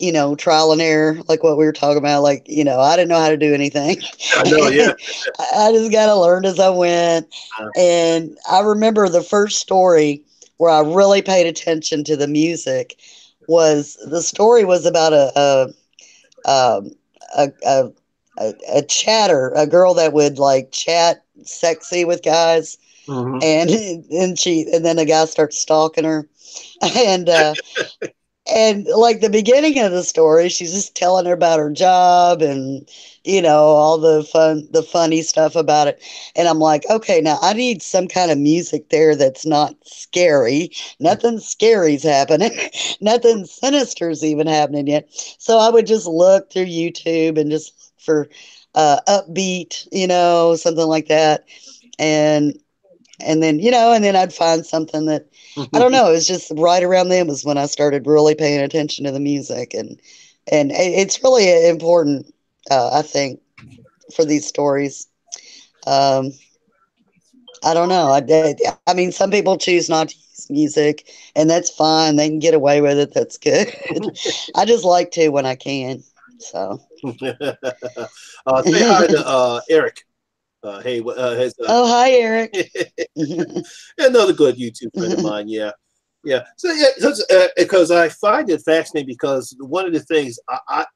you know, trial and error, like what we were talking about. Like, you know, I didn't know how to do anything. I know, yeah. I just got to learn as I went. And I remember the first story where I really paid attention to the music was about a chatter, a girl that would like chat sexy with guys. And then the guy starts stalking her. And and like the beginning of the story, she's just telling her about her job and, you know, all the funny stuff about it. And I'm like, okay, now I need some kind of music there that's not scary. Nothing scary's happening. Nothing sinister's even happening yet. So I would just look through YouTube and just look for upbeat, you know, something like that. And then, you know, and then I'd find something that, I don't know, it was just right around then was when I started really paying attention to the music. And it's really important, I think, for these stories. I don't know. I mean, some people choose not to use music, and that's fine. They can get away with it. That's good. I just like to when I can. So. Say hi to Eric. Hi, Eric. Another good YouTube friend of mine. Yeah. So because I find it fascinating, because one of the things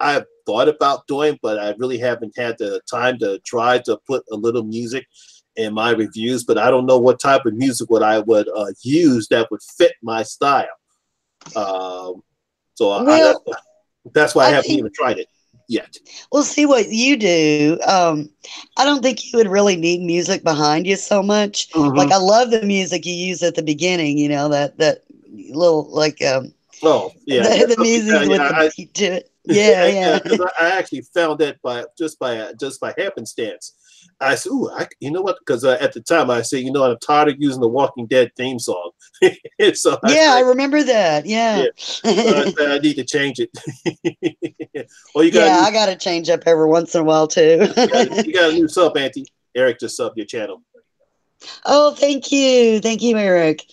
I've thought about doing, but I really haven't had the time to try to put a little music in my reviews. But I don't know what type of music I would use that would fit my style. That's why I haven't think, even tried it yet. Well, see what you do. I don't think you would really need music behind you so much. Like I love the music you use at the beginning. You know that little like Oh yeah, the music with the beat to it. Yeah, yeah. Because I actually found that by happenstance. I said, "Ooh, you know what?" Because at the time I said, "You know, I'm tired of using the Walking Dead theme song." So I remember that. Yeah. So I said, I need to change it. Well, I got to change up every once in a while too. you got a new sub, Auntie. Eric just subbed your channel. Oh, thank you, Eric.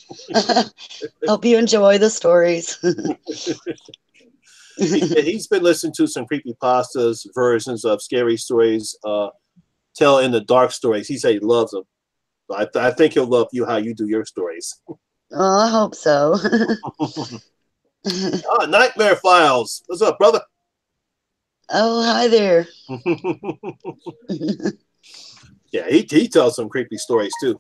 Hope you enjoy the stories. He's been listening to some creepypastas versions of scary stories, tell in the dark stories. He said he loves them. I think he'll love you how you do your stories. Oh, I hope so. Nightmare Files. What's up, brother? Oh, hi there. Yeah, he tells some creepy stories too.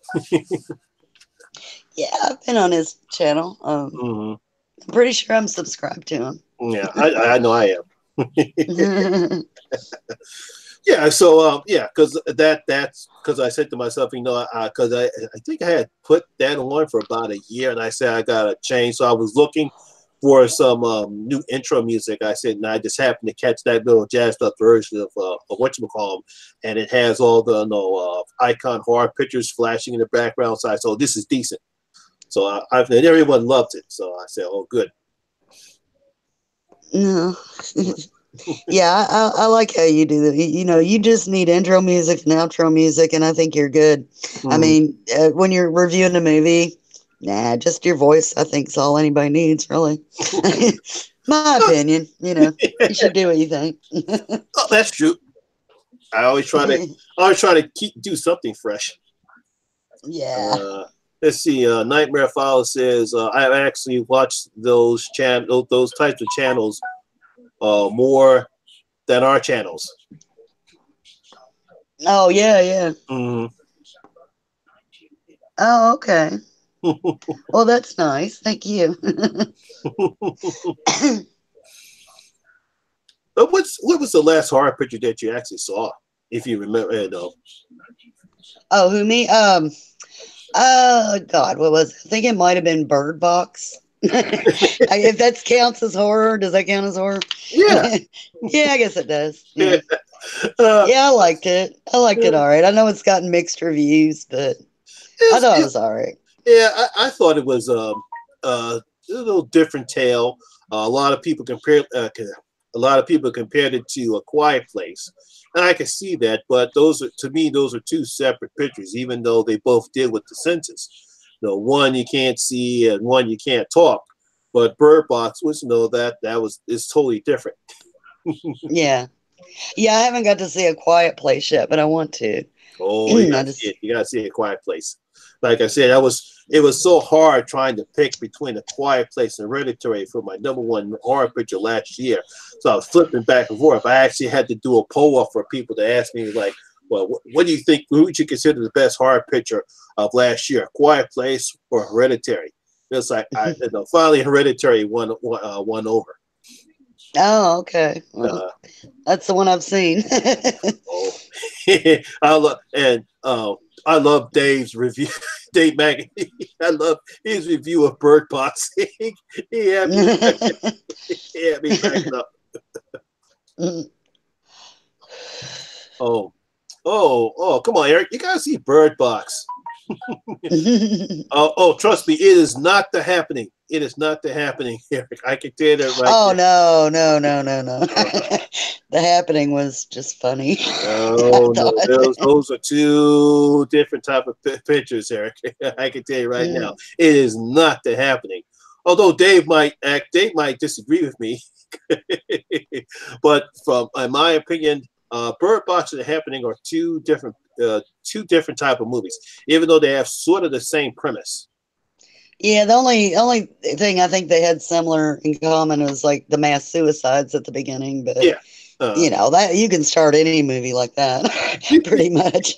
Yeah, I've been on his channel. I'm pretty sure I'm subscribed to him. Yeah, I know I am. Yeah, so because that's because I said to myself, you know, because I think I had put that on for about a year, and I said I gotta change. So I was looking for some new intro music. I said, and I just happened to catch that little jazzed up version of whatchamacallit, and it has all the icon horror pictures flashing in the background. So I said, oh, this is decent. So and everyone loved it. So I said, oh, good. No. Yeah, I like how you do that. You know, you just need intro music and outro music, and I think you're good. I mean, when you're reviewing a movie, just your voice, I think, is all anybody needs, really. My opinion, you know, you should do what you think. Oh, that's true. I always try to do something fresh. Yeah. Let's see. Nightmare Files says I've actually watched those types of channels more than our channels. Oh yeah. Oh, okay. Well, that's nice. Thank you. But what was the last horror picture that you actually saw, if you remember? Oh, who, me? Oh God, what was it? I think it might have been Bird Box. If that counts as horror, does that count as horror? Yeah. Yeah, I guess it does. Yeah. I liked it. All right. I know it's gotten mixed reviews, but I thought it was all right. Yeah, I thought it was a little different tale. A lot of people compared it to A Quiet Place, and I can see that. But those are two separate pictures, even though they both deal with the senses. One you can't see and one you can't talk. But Bird Box was is totally different. Yeah, I haven't got to see A Quiet Place yet, but I want to. Oh, you gotta see A Quiet Place. Like I said, it was so hard trying to pick between A Quiet Place and Hereditary for my #1 horror picture last year. So I was flipping back and forth. I actually had to do a poll up for people to ask me, like, well, what do you think? Who would you consider the best horror picture of last year? A Quiet Place or Hereditary? It's like finally Hereditary won over. Oh, okay. Well, that's the one I've seen. I love Dave's review. Dave Maggie. I love his review of Bird Box. he had me cracking up. Oh, come on, Eric. You gotta see Bird Box. Trust me, it is not the happening. It is not the happening, Eric. I can tell you that right. Oh, no. The Happening was just funny. Oh no, those are two different type of pictures, Eric. I can tell you right now, it is not the Happening. Although Dave might disagree with me, but in my opinion, Bird Box and The Happening are two different type of movies, even though they have sort of the same premise. Yeah, the only thing I think they had similar in common is like the mass suicides at the beginning, but yeah. That you can start any movie like that, pretty much.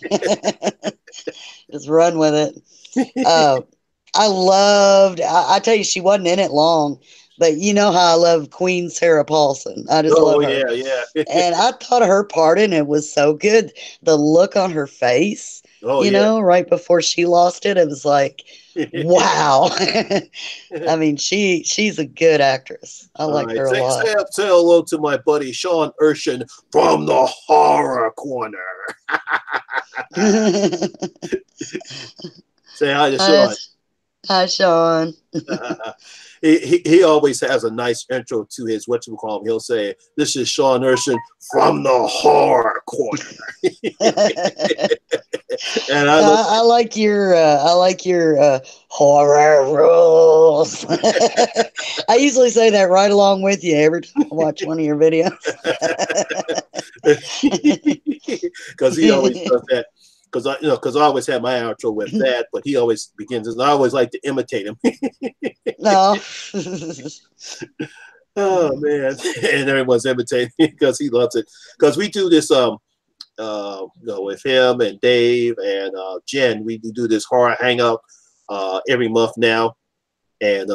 Just run with it. I tell you, she wasn't in it long, But you know how I love Queen Sarah Paulson. I just Oh love her. yeah, yeah. And I thought her part in it was so good. The look on her face, Oh you yeah. know, right before she lost it, it was like, wow. I mean, she's a good actress. I All like right. her a lot. Say hello to my buddy Sean Urshan from the horror corner. Say hi to Hi, Sean. hi, Sean. He always has a nice intro to his whatchamacallit. He'll say, "This is Sean Urshan from the horror corner." And I like your horror rules. I usually say that right along with you every time I watch one of your videos. because he always does that. Because I always have my outro with that, but he always begins, and I always like to imitate him. No. Oh man, and everyone's imitating because he loves it. Because we do this, with him and Dave and Jen, we do this horror hangout every month now, and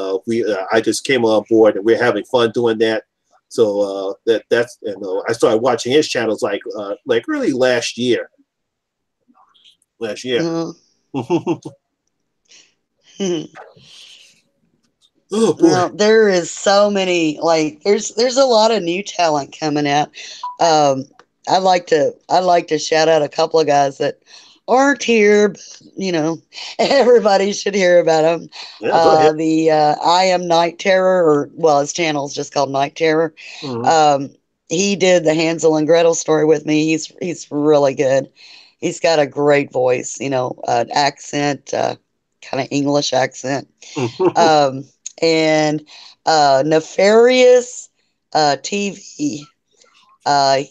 I just came on board, and we're having fun doing that. So that's I started watching his channels like really last year. Oh, Oh boy. well, there is so many, like there's a lot of new talent coming out. I'd like to shout out a couple of guys that aren't here, but you know, everybody should hear about them. Yeah, go ahead. The I Am Night Terror, or well, his channel is just called Night Terror. Mm-hmm. He did the Hansel and Gretel story with me. He's really good. He's got a great voice, you know, accent, kind of English accent. Um, and Nefarious TV. Uh,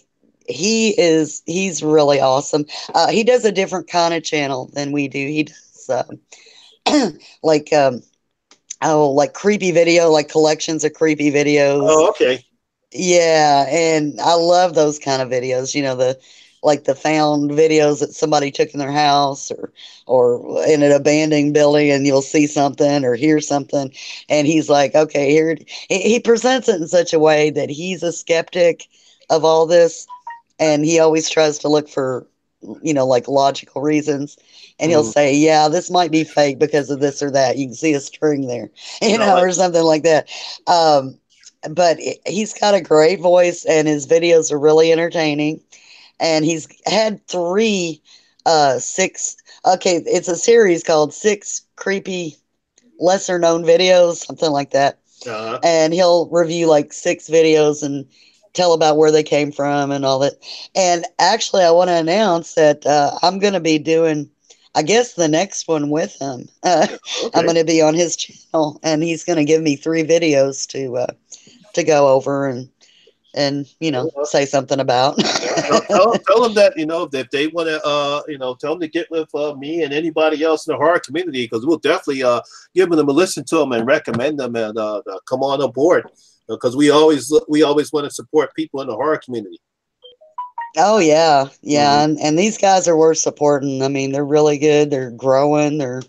he's really awesome. He does a different kind of channel than we do. He does like like creepy video, like collections of creepy videos. Oh, okay. Yeah, and I love those kind of videos. You know, the found videos that somebody took in their house or in an abandoned building, and you'll see something or hear something, and he's like, okay, here. He presents it in such a way that he's a skeptic of all this, and he always tries to look for, you know, like logical reasons. And he'll say, yeah, this might be fake because of this or that. You can see a string there, you know, or something like that. But he's got a great voice, and his videos are really entertaining. And he's had it's a series called 6 Creepy Lesser Known Videos, something like that. And he'll review like 6 videos and tell about where they came from and all that. And actually, I want to announce that I'm going to be doing, I guess, the next one with him. Okay. I'm going to be on his channel, and he's going to give me 3 videos to go over and you know, say something about. tell them that, you know, if they want to tell them to get with me and anybody else in the horror community, because we'll definitely give them a listen to them and recommend them and come on board, because we always want to support people in the horror community. Oh yeah, yeah, and these guys are worth supporting. I mean, they're really good. They're growing. They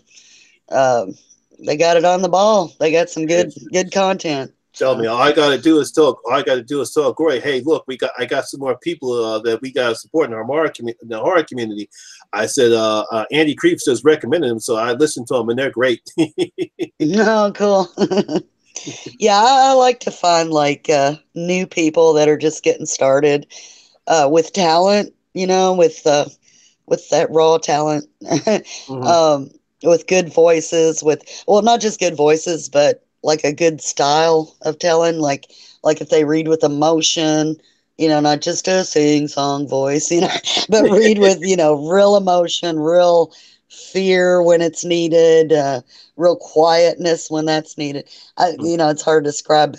got it on the ball. They got some good content. Tell me, all I gotta do is tell Gory, hey, look, I got some more people that we gotta support in our horror community. I said, Auntie Creeps just recommended them, so I listened to them, and they're great. Oh, cool. Yeah, I like to find like new people that are just getting started with talent. You know, with that raw talent, with good voices, well, not just good voices, but like a good style of telling, like if they read with emotion, you know, not just a sing-song voice, you know, but read with, you know, real emotion, real fear when it's needed, real quietness when that's needed. You know, it's hard to describe.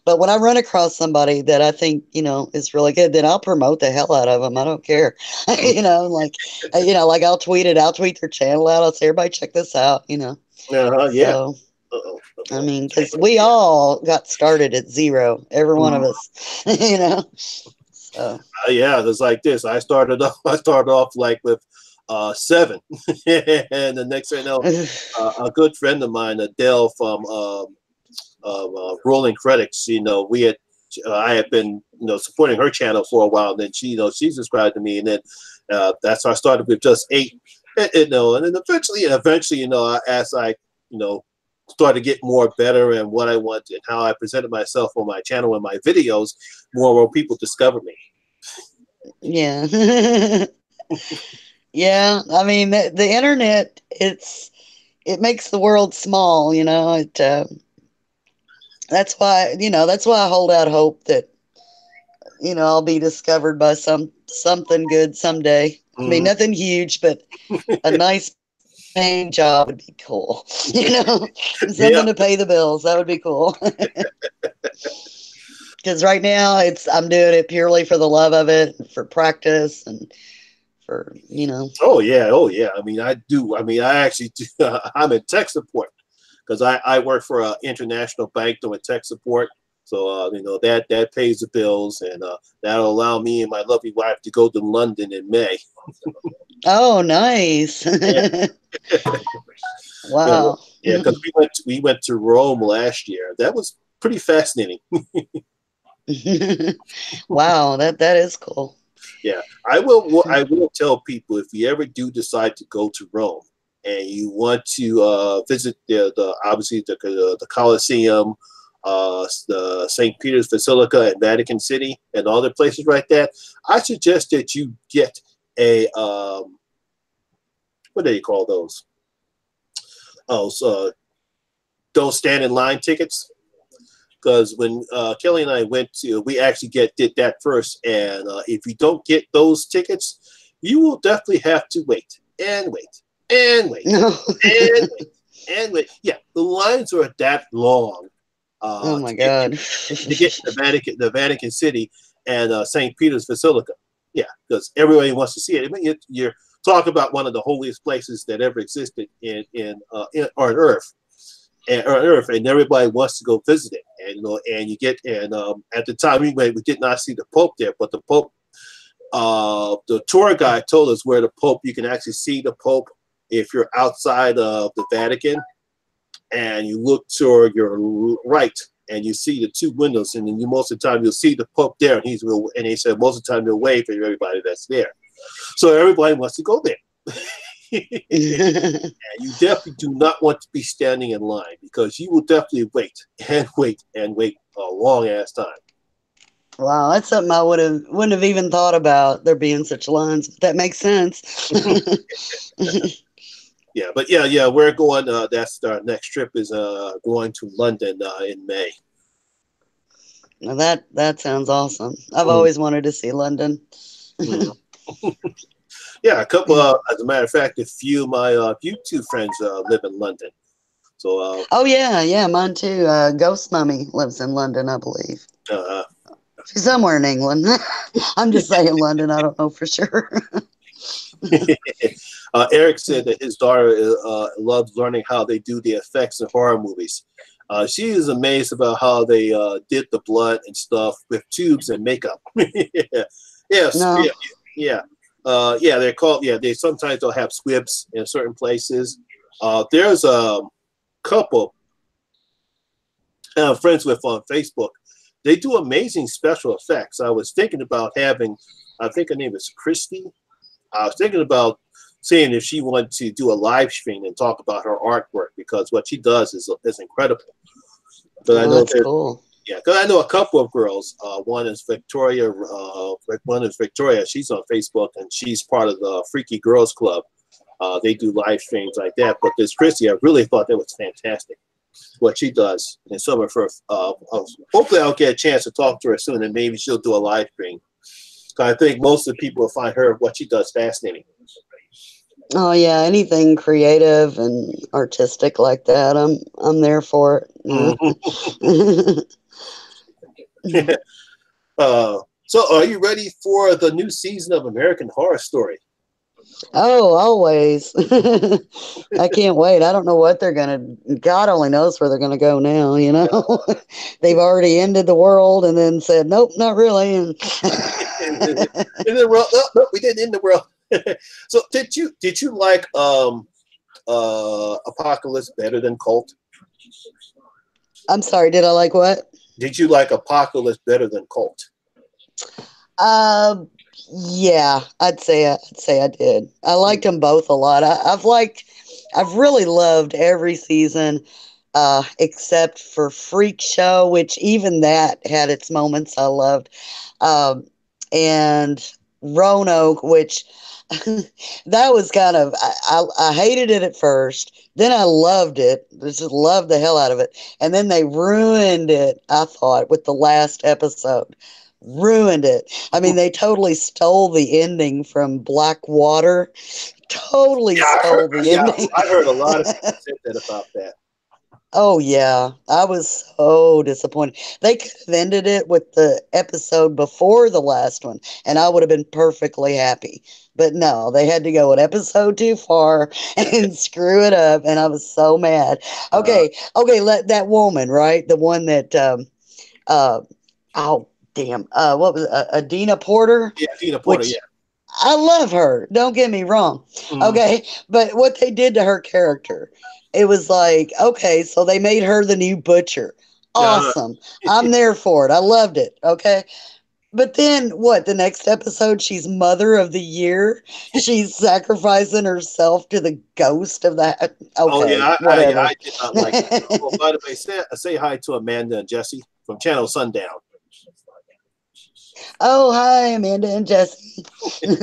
But when I run across somebody that I think, you know, is really good, then I'll promote the hell out of them. I don't care. You know, like I'll tweet their channel out. I'll say, everybody check this out, you know. Yeah. So, I mean, because we all got started at 0, every one of us, you know. So. Yeah, it's like this. I started off like with 7, and the next thing I know, a good friend of mine, Adele from rolling credits. I had been supporting her channel for a while, and then she subscribed to me, and then that's how I started with just 8, and then eventually, as I started to get more better and what I wanted and how I presented myself on my channel and my videos, more and more people discovered me. Yeah. Yeah. I mean, the internet, it makes the world small, that's why I hold out hope that, I'll be discovered by something good someday. I mean, nothing huge, but a nice paying job would be cool. Something to pay the bills. That would be cool. Because right now I'm doing it purely for the love of it, for practice, and for. Oh yeah. I mean, I do. I mean, I actually do. I'm in tech support because I work for an international bank doing tech support. So that pays the bills, and that'll allow me and my lovely wife to go to London in May. Oh, nice! Wow. Yeah, because we went to Rome last year. That was pretty fascinating. Wow, that is cool. Yeah, I will tell people, if you ever do decide to go to Rome and you want to visit obviously the Colosseum, the St. Peter's Basilica and Vatican City and all the places like that, I suggest that you get a what do you call those? Don't stand in line tickets. Because when Kelly and I we actually did that first, and if you don't get those tickets, you will definitely have to wait and wait and wait and wait and wait. Yeah, the lines are that long. Oh my God! To get to the Vatican City and St. Peter's Basilica. Yeah, because everybody wants to see it. I mean, you're talking about one of the holiest places that ever existed on Earth. And everybody wants to go visit it, and you get at the time we did not see the Pope there, but the Pope, the tour guide told us where the Pope, you can actually see the Pope if you're outside of the Vatican, and you look toward your right, and you see the 2 windows, and then most of the time you'll see the Pope there, and he said most of the time he'll wave for everybody that's there, so everybody wants to go there. And you definitely do not want to be standing in line, because you will definitely wait and wait and wait a long ass time. Wow, that's something I wouldn't have even thought about, there being such lines. But that makes sense. Yeah, but yeah, we're going. That's our next trip is going to London in May. Now that sounds awesome. I've always wanted to see London. Yeah, a couple. As a matter of fact, a few of my YouTube friends live in London. So. Oh yeah, mine too. Ghost Mummy lives in London, I believe. She's somewhere in England. I'm just saying London. I don't know for sure. Eric said that his daughter loves learning how they do the effects in horror movies. She is amazed about how they did the blood and stuff with tubes and makeup. Yes, no. Yeah. They're called. Yeah, they sometimes they'll have squibs in certain places. There's a couple I'm friends with on Facebook. They do amazing special effects. I was thinking about having, I think her name is Christy. I was thinking about seeing if she wanted to do a live stream and talk about her artwork, because what she does is incredible. But I know that's cool. Yeah, because I know a couple of girls. One is Victoria. She's on Facebook, and she's part of the Freaky Girls Club. They do live streams like that. But this Christy, I really thought that was fantastic, what she does. And some of her, hopefully I'll get a chance to talk to her soon, and maybe she'll do a live stream. I think most of the people will find what she does fascinating. Oh yeah, anything creative and artistic like that, I'm there for it. So are you ready for the new season of American Horror Story? Oh, always. I can't wait. I don't know what they're going to, God only knows where they're going to go now, you know. They've already ended the world and then said, nope, not really. And no, we didn't end the world. So did you like Apocalypse better than Cult? I'm sorry, did I like what? Did you like Apocalypse better than Cult? Yeah, I'd say I did. I liked them both a lot. I've really loved every season, except for Freak Show, which even that had its moments I loved, um, and Roanoke, which that was kind of I hated it at first. Then I loved it. Just loved the hell out of it. And then they ruined it, I thought, with the last episode. Ruined it. I mean, they totally stole the ending from Blackwater. Totally stole the ending. I heard a lot of people said that about that. Oh yeah, I was so disappointed. They could have ended it with the episode before the last one, and I would have been perfectly happy. But no, they had to go an episode too far and screw it up, and I was so mad. Okay, let that woman, right? The one that oh damn, what was Adina Porter? Yeah, Adina Porter, which, I love her. Don't get me wrong. Okay. But what they did to her character, it was like, okay, so they made her the new butcher. Awesome. I'm there for it. I loved it. Okay. But then what? The next episode, she's Mother of the Year. She's sacrificing herself to the ghost of that. Okay. Oh, yeah. Whatever. I did not like that. Oh, by the way, say hi to Amanda and Jesse from Channel Sundown. Oh, hi, Amanda and Jesse. Yeah,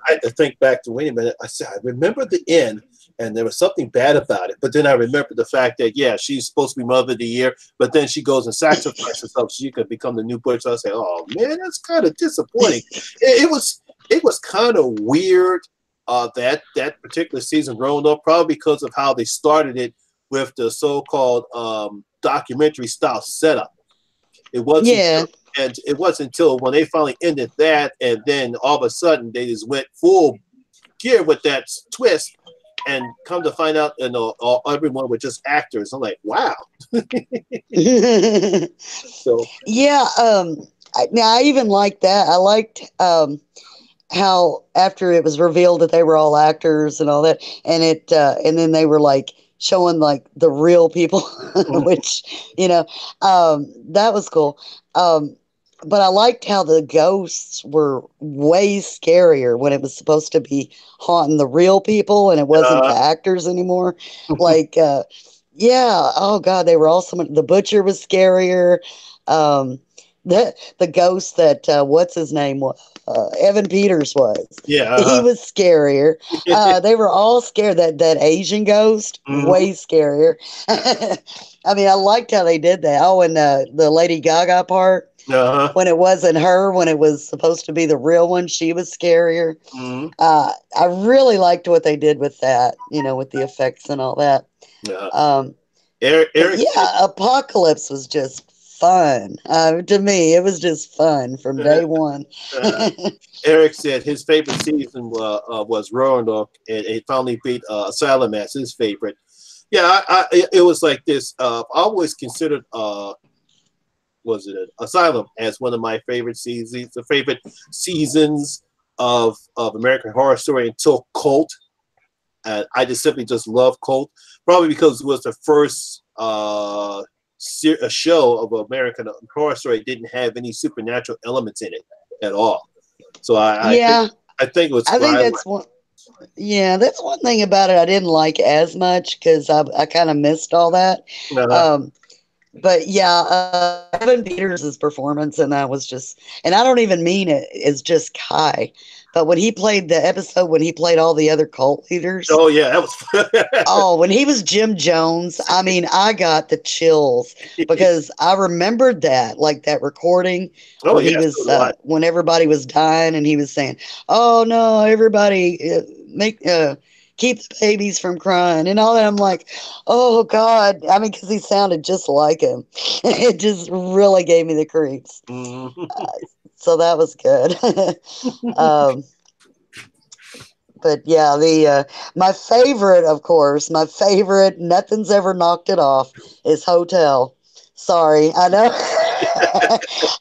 I had to think back to, wait a minute. I said, I remember the end, and there was something bad about it. But then I remember the fact that, yeah, she's supposed to be Mother of the Year, but then she goes and sacrifices herself so she could become the new butcher. So I say, oh, man, that's kind of disappointing. It was kind of weird that particular season rolled up, probably because of how they started it with the so-called documentary style setup. It wasn't. And it wasn't until when they finally ended that, and then all of a sudden they just went full gear with that twist, and come to find out, everyone was just actors. I'm like, wow. So yeah, I even liked that. I liked how after it was revealed that they were all actors and all that, and and then they were like showing like the real people, which that was cool. But I liked how the ghosts were way scarier when it was supposed to be haunting the real people and it wasn't the actors anymore. Like, oh God, they were all the butcher was scarier. The ghost that what's his name was Evan Peters was. Yeah, he was scarier. They were all scared. That Asian ghost, way scarier. I mean, I liked how they did that. Oh, and the Lady Gaga part. When it wasn't her, when it was supposed to be the real one, she was scarier. I really liked what they did with that, with the effects and all that. Eric, Apocalypse was just fun. To me, it was just fun from day one. Eric said his favorite season was Roanoke, and it finally beat Asylum as his favorite. Yeah, it was like this. I always considered Asylum as one of my favorite seasons, the favorite seasons of American Horror Story until Cult. I just simply just love Cult, probably because it was the first a show of American Horror Story didn't have any supernatural elements in it at all. So I think it was. I think that's one. Yeah, that's one thing about it I didn't like as much because I kind of missed all that. But yeah, Evan Peters' performance in that was just, and I don't even mean it, it's just Kai. But when he played the episode, when he played all the other cult leaders. Oh, yeah, that was oh, when he was Jim Jones, I mean, I got the chills because I remembered that, like that recording where he was, when everybody was dying and he was saying, oh, no, everybody keep the babies from crying and all that. I'm like, oh God. I mean, because he sounded just like him. It just really gave me the creeps. So that was good. But yeah, my favorite, of course, nothing's ever knocked it off, is Hotel. Sorry, I know.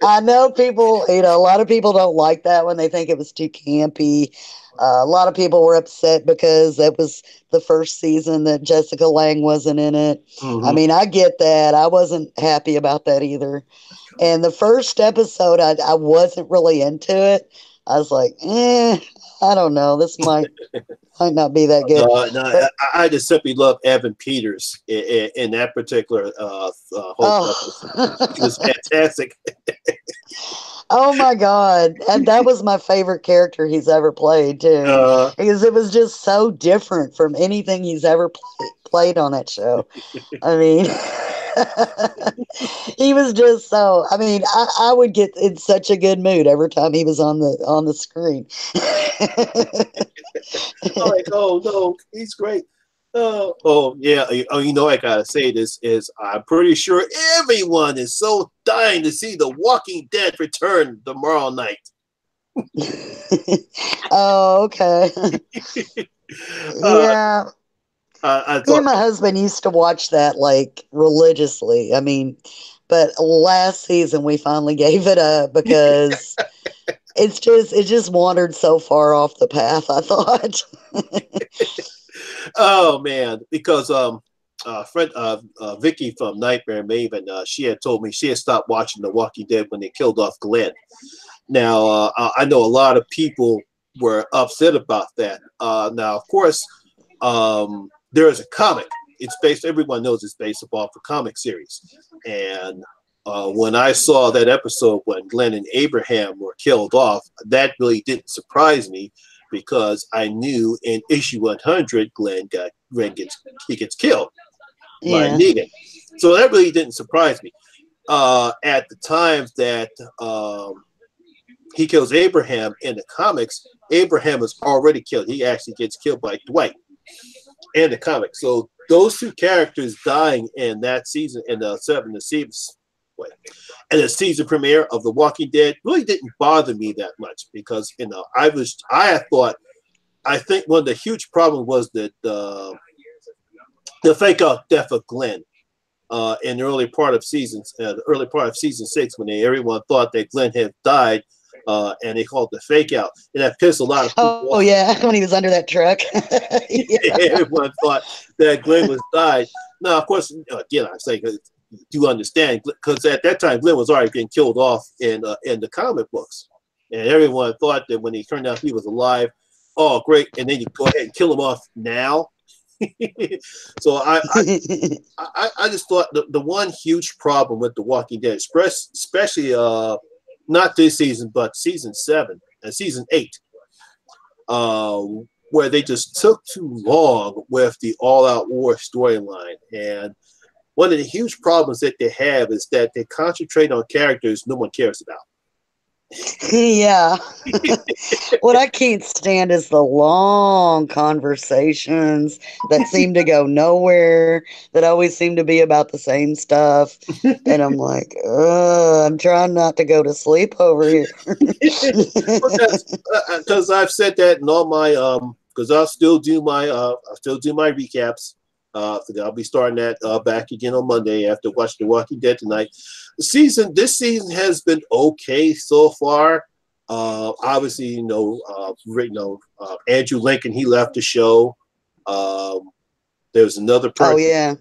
I know people, a lot of people don't like that when they think it was too campy. A lot of people were upset because it was the first season that Jessica Lange wasn't in it. I mean, I get that. I wasn't happy about that either. And the first episode, I wasn't really into it. I was like, I don't know. This might not be that good. No, But I just simply love Evan Peters in that particular whole episode. He was fantastic. oh my God. And that was my favorite character he's ever played, too. Because it was just so different from anything he's ever played on that show. I mean, he was just so. I mean, I would get in such a good mood every time he was on the screen. I'm like, oh no, he's great. Oh yeah. Oh, I gotta say this is I'm pretty sure everyone is so dying to see The Walking Dead return tomorrow night. Oh, okay. Yeah. I Me thought and my husband used to watch that like religiously. I mean, but last season we finally gave it up because it just wandered so far off the path, I thought. oh man, because friend Vicky from Nightmare Maven, she had told me she had stopped watching The Walking Dead when they killed off Glenn. Now I know a lot of people were upset about that. Now of course there is a comic. It's based. Everyone knows it's based off a comic series. And when I saw that episode when Glenn and Abraham were killed off, that really didn't surprise me because I knew in issue 100 Glenn gets killed by Negan. So that really didn't surprise me. At the time that he kills Abraham in the comics, Abraham is already killed. He actually gets killed by Dwight in the comics. So those two characters dying in that season, in the season premiere of The Walking Dead, really didn't bother me that much because I think one of the huge problems was that the fake out death of Glenn in the early part of season 6 when everyone thought that Glenn had died. And they called it the fake out, and that pissed a lot of people off. Yeah, when he was under that truck. Everyone thought that Glenn was died. Now, of course, again, I say do understand because at that time Glenn was already getting killed off in the comic books, and everyone thought that when he turned out he was alive, oh great, and then you go ahead and kill him off now. So I just thought the one huge problem with The Walking Dead, especially not this season, but season 7 and season 8, where they just took too long with the all-out war storyline. And one of the huge problems that they have is that they concentrate on characters no one cares about. Yeah. What I can't stand is the long conversations that seem to go nowhere, that always seem to be about the same stuff. And I'm like, I'm trying not to go to sleep over here. Because I've said that in all my because I'll still do my recaps. I'll be starting that back again on Monday after watching The Walking Dead tonight. This season has been okay so far. Obviously, Andrew Lincoln, he left the show. There's another person. Oh yeah.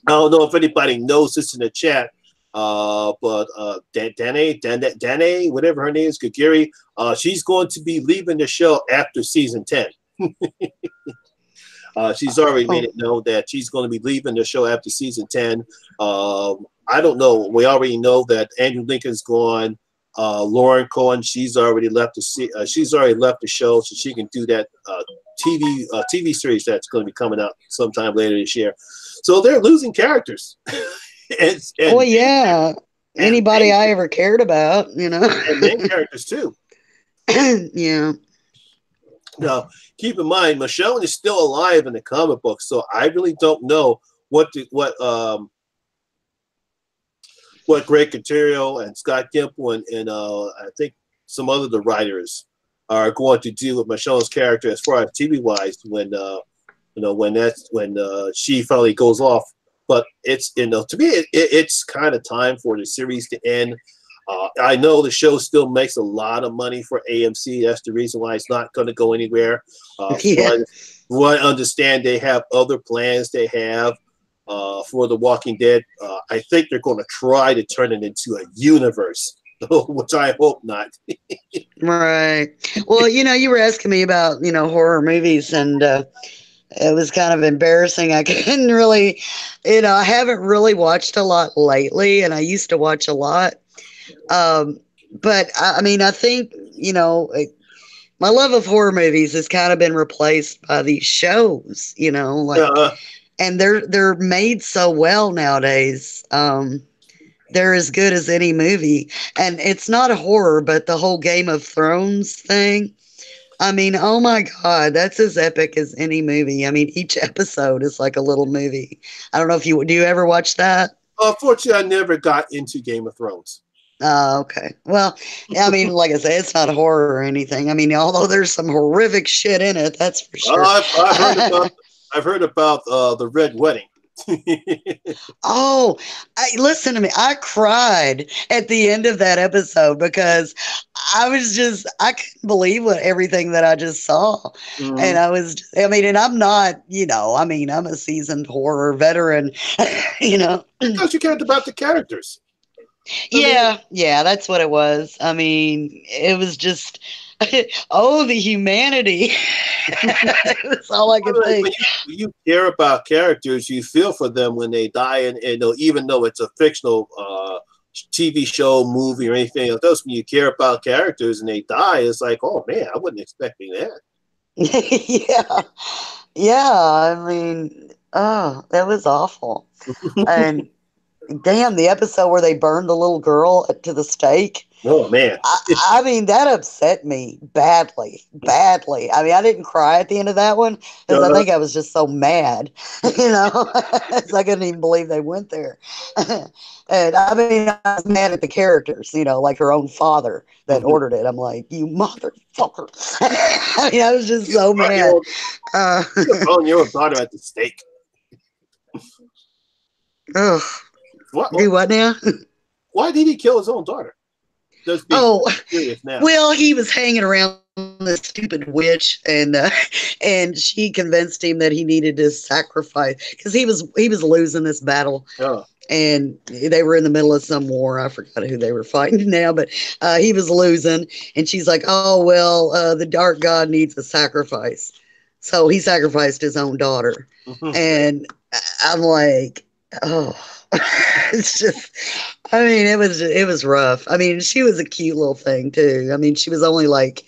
I don't know if anybody knows this in the chat, but Danae, whatever her name is, Gagiri, she's going to be leaving the show after season 10. She's already made it known that she's going to be leaving the show after season 10. I don't know. We already know that Andrew Lincoln's gone. Lauren Cohen, she's already left the show, so she can do that TV series that's going to be coming out sometime later this year. So they're losing characters. Anybody I ever cared about, and main characters too. Yeah. Now, keep in mind, Michonne is still alive in the comic book, so I really don't know what Greg Cotillo and Scott Gimple and I think some other the writers are going to do with Michonne's character as far as TV wise when she finally goes off but it's, you know, to me, it's kind of time for the series to end. I know the show still makes a lot of money for AMC. That's the reason why it's not going to go anywhere. Yeah. What I understand, they have other plans they have for The Walking Dead. I think they're going to try to turn it into a universe, which I hope not. Right. Well, you know, you were asking me about, you know, horror movies, and it was kind of embarrassing. I couldn't really, you know, I haven't really watched a lot lately, and I used to watch a lot. But I mean, I think, you know, my love of horror movies has kind of been replaced by these shows, you know, like, and they're made so well nowadays. They're as good as any movie, and it's not a horror, but the whole Game of Thrones thing. I mean, oh my God, that's as epic as any movie. I mean, each episode is like a little movie. I don't know if do you ever watch that? Unfortunately, I never got into Game of Thrones. Okay. Well, I mean, like I say, it's not horror or anything. I mean, although there's some horrific shit in it, that's for sure. I've heard about the Red Wedding. Oh, listen to me. I cried at the end of that episode because I couldn't believe everything that I just saw. Mm-hmm. And and I'm not, you know, I mean, I'm a seasoned horror veteran, you know. Because you cared about the characters. Yeah, that's what it was. I mean, it was just, oh, the humanity. That's all I could think. When you care about characters, you feel for them when they die, and even though it's a fictional TV show, movie, or anything else, when you care about characters and they die, it's like, oh man, I wasn't expecting that. Yeah. I mean, oh, that was awful. And damn, the episode where they burned the little girl to the stake. Oh man. I mean, that upset me badly. I mean, I didn't cry at the end of that one because I think I was just so mad, you know. So I couldn't even believe they went there. And I mean, I was mad at the characters, you know, like her own father that ordered it. I'm like, you motherfucker. I mean, I was just so mad. Oh, your daughter at the stake. Ugh. Do what now? Why did he kill his own daughter? Well, he was hanging around this stupid witch, and she convinced him that he needed to sacrifice because he was losing this battle. Oh. And they were in the middle of some war. I forgot who they were fighting now, but he was losing, and she's like, "Oh well, the dark god needs a sacrifice," so he sacrificed his own daughter, and I'm like, oh. It's just, I mean, it was rough. I mean, she was a cute little thing too. I mean, she was only like,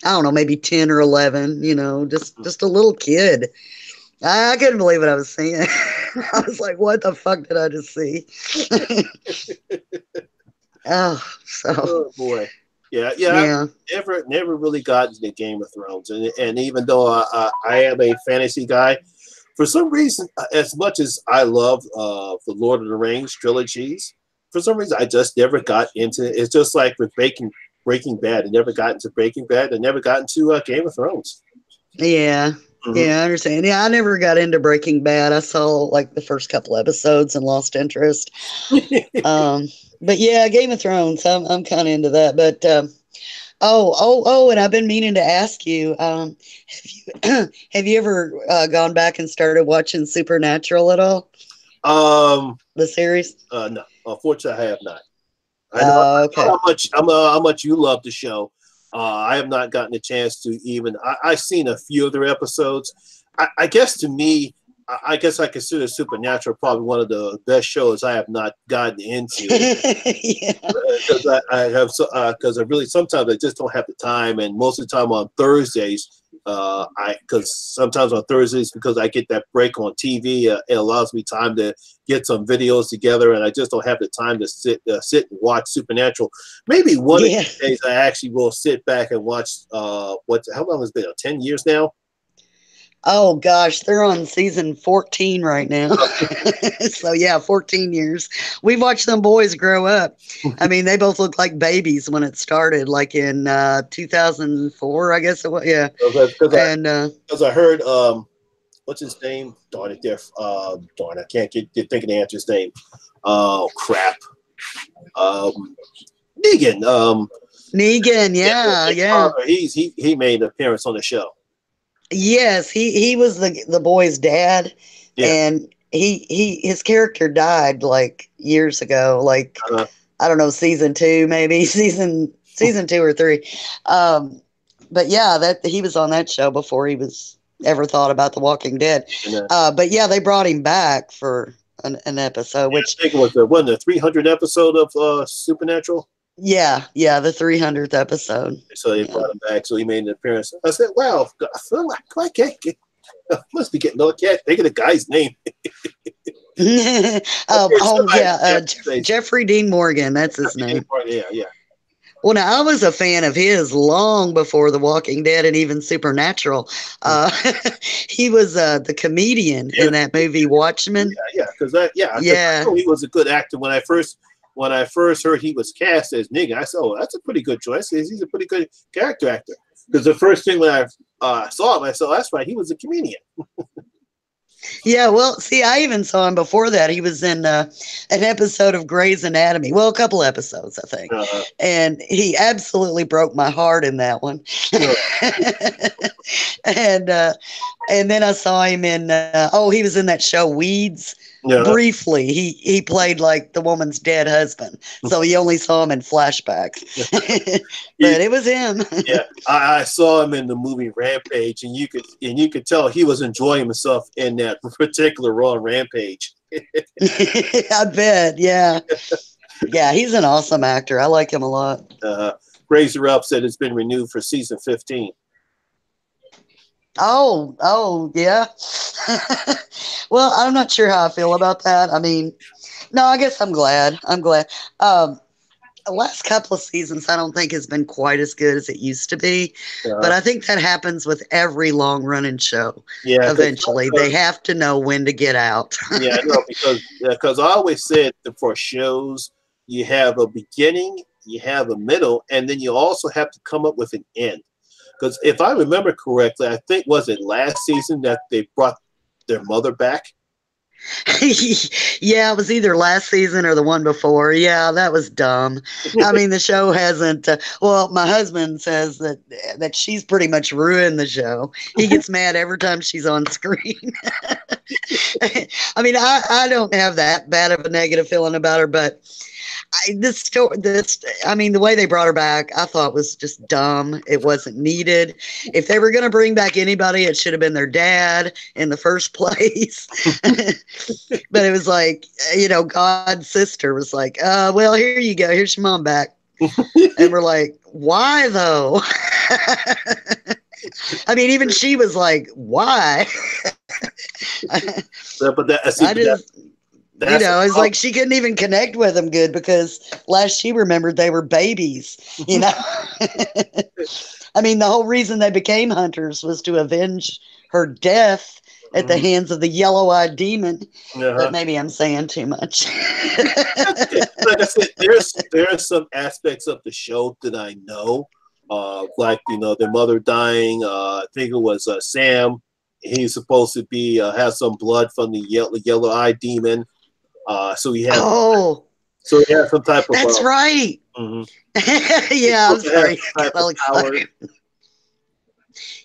I don't know, maybe 10 or 11, you know, just a little kid. I couldn't believe what I was seeing. I was like, what the fuck did I just see? Oh boy. Yeah. Never really got into Game of Thrones. And even though I am a fantasy guy, for some reason, as much as I love the Lord of the Rings trilogies, for some reason I just never got into it. It's just like with Breaking Bad. I never got into Breaking Bad. I never got into Game of Thrones. Yeah. Mm-hmm. Yeah, I understand. Yeah, I never got into Breaking Bad. I saw like the first couple episodes and lost interest. But yeah, Game of Thrones, I'm kind of into that. But and I've been meaning to ask you, have you ever gone back and started watching Supernatural at all? The series? No, unfortunately, I have not. I know how much you love the show. I have not gotten a chance to even. I've seen a few of their episodes. I guess to me, I guess I consider Supernatural probably one of the best shows I have not gotten into. Because because I really sometimes I just don't have the time, and most of the time on Thursdays, because sometimes on Thursdays because I get that break on TV, it allows me time to get some videos together, and I just don't have the time to sit and watch Supernatural. Maybe one of these days I actually will sit back and watch. How long has it been? 10 years now. Oh gosh, they're on season 14 right now. So yeah, 14 years. We've watched them boys grow up. I mean, they both look like babies when it started, like in 2004, I guess it was. Yeah. Because I heard what's his name? Darn it, there. Darn, I can't get thinking the answer's name. Oh crap. Negan. Negan, yeah. He made an appearance on the show. Yes, he was the boy's dad, and his character died like years ago, like I don't know, season 2 maybe, season 2 or 3. But yeah, that he was on that show before he was ever thought about The Walking Dead. But yeah, they brought him back for an episode, which I think it was the 300th episode of Supernatural. Yeah, the 300th episode. So they brought him back. So he made an appearance. I said, "Wow, I feel like I must be getting. No, I can't think of the guy's name." Jeffrey Dean Morgan. That's his name. Yeah. Well, now I was a fan of his long before The Walking Dead and even Supernatural. He was the comedian in that movie Watchmen. Yeah, because I know he was a good actor when I first heard he was cast as Negan. I said, "Oh, that's a pretty good choice. He's a pretty good character actor." Because the first thing when I saw him, I said, "That's right, he was a comedian." Yeah, well, see, I even saw him before that. He was in an episode of Grey's Anatomy. Well, a couple episodes, I think. And he absolutely broke my heart in that one. And then I saw him in, he was in that show Weeds. Briefly, he played like the woman's dead husband, so you only saw him in flashbacks. But it was him. Yeah, I saw him in the movie Rampage, and you could tell he was enjoying himself in that particular role on Rampage. I bet. Yeah, he's an awesome actor. I like him a lot. Crazy Ralph said it's been renewed for season 15. Oh, yeah. Well, I'm not sure how I feel about that. I mean, no, I guess I'm glad. The last couple of seasons, I don't think has been quite as good as it used to be. But I think that happens with every long-running show. Yeah. Eventually, they have to know when to get out. Yeah, I know, because I always said that for shows, you have a beginning, you have a middle, and then you also have to come up with an end. Because if I remember correctly, I think, was it last season that they brought their mother back? Yeah, it was either last season or the one before. Yeah, that was dumb. I mean, the show hasn't. My husband says that she's pretty much ruined the show. He gets mad every time she's on screen. I mean, I don't have that bad of a negative feeling about her, but the way they brought her back, I thought was just dumb. It wasn't needed. If they were going to bring back anybody, it should have been their dad in the first place. But it was like, God's sister was like, well, here you go. Here's your mom back. And we're like, why though? I mean, even she was like, why? It's like she couldn't even connect with them good because last she remembered they were babies, I mean, the whole reason they became hunters was to avenge her death at the hands of the yellow-eyed demon. But maybe I'm saying too much. Like I said, there are some aspects of the show that I know, like, their mother dying. I think it was Sam. He's supposed to be have some blood from the yellow-eyed demon. So he had some type of. That's right. Mm-hmm. Yeah, I'm sorry.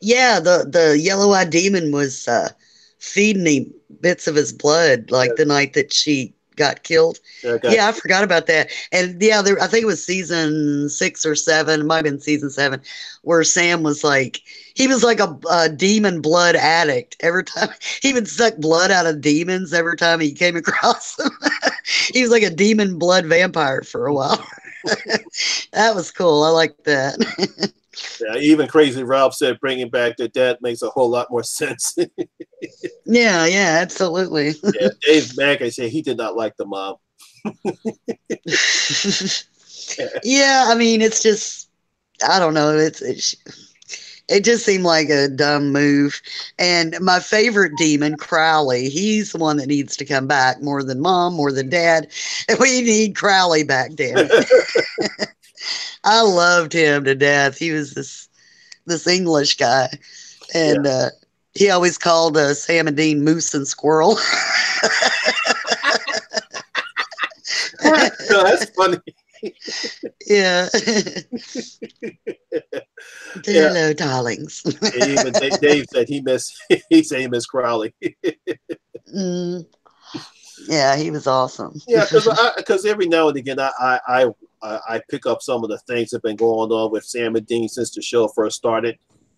Yeah, the yellow-eyed demon was feeding him bits of his blood, like the night that she got killed. I forgot about that. And I think it was season 6 or 7, it might have been season 7, where Sam was like, he was like a demon blood addict. Every time he would suck blood out of demons every time he came across them. He was like a demon blood vampire for a while. That was cool. I like that. Yeah, even Crazy Ralph said bringing back the dad makes a whole lot more sense. Yeah, absolutely. Yeah, Dave Mack, said he did not like the mom. Yeah, I mean, it's just, I don't know. It just seemed like a dumb move. And my favorite demon, Crowley, he's the one that needs to come back more than mom, more than dad. We need Crowley back, damn it. I loved him to death. He was this English guy. And he always called Sam and Dean Moose and Squirrel. No, that's funny. Yeah. Yeah. Hello, darlings. Even Dave said he missed Crowley. Yeah, he was awesome. Yeah, because every now and again I pick up some of the things that have been going on with Sam and Dean since the show first started.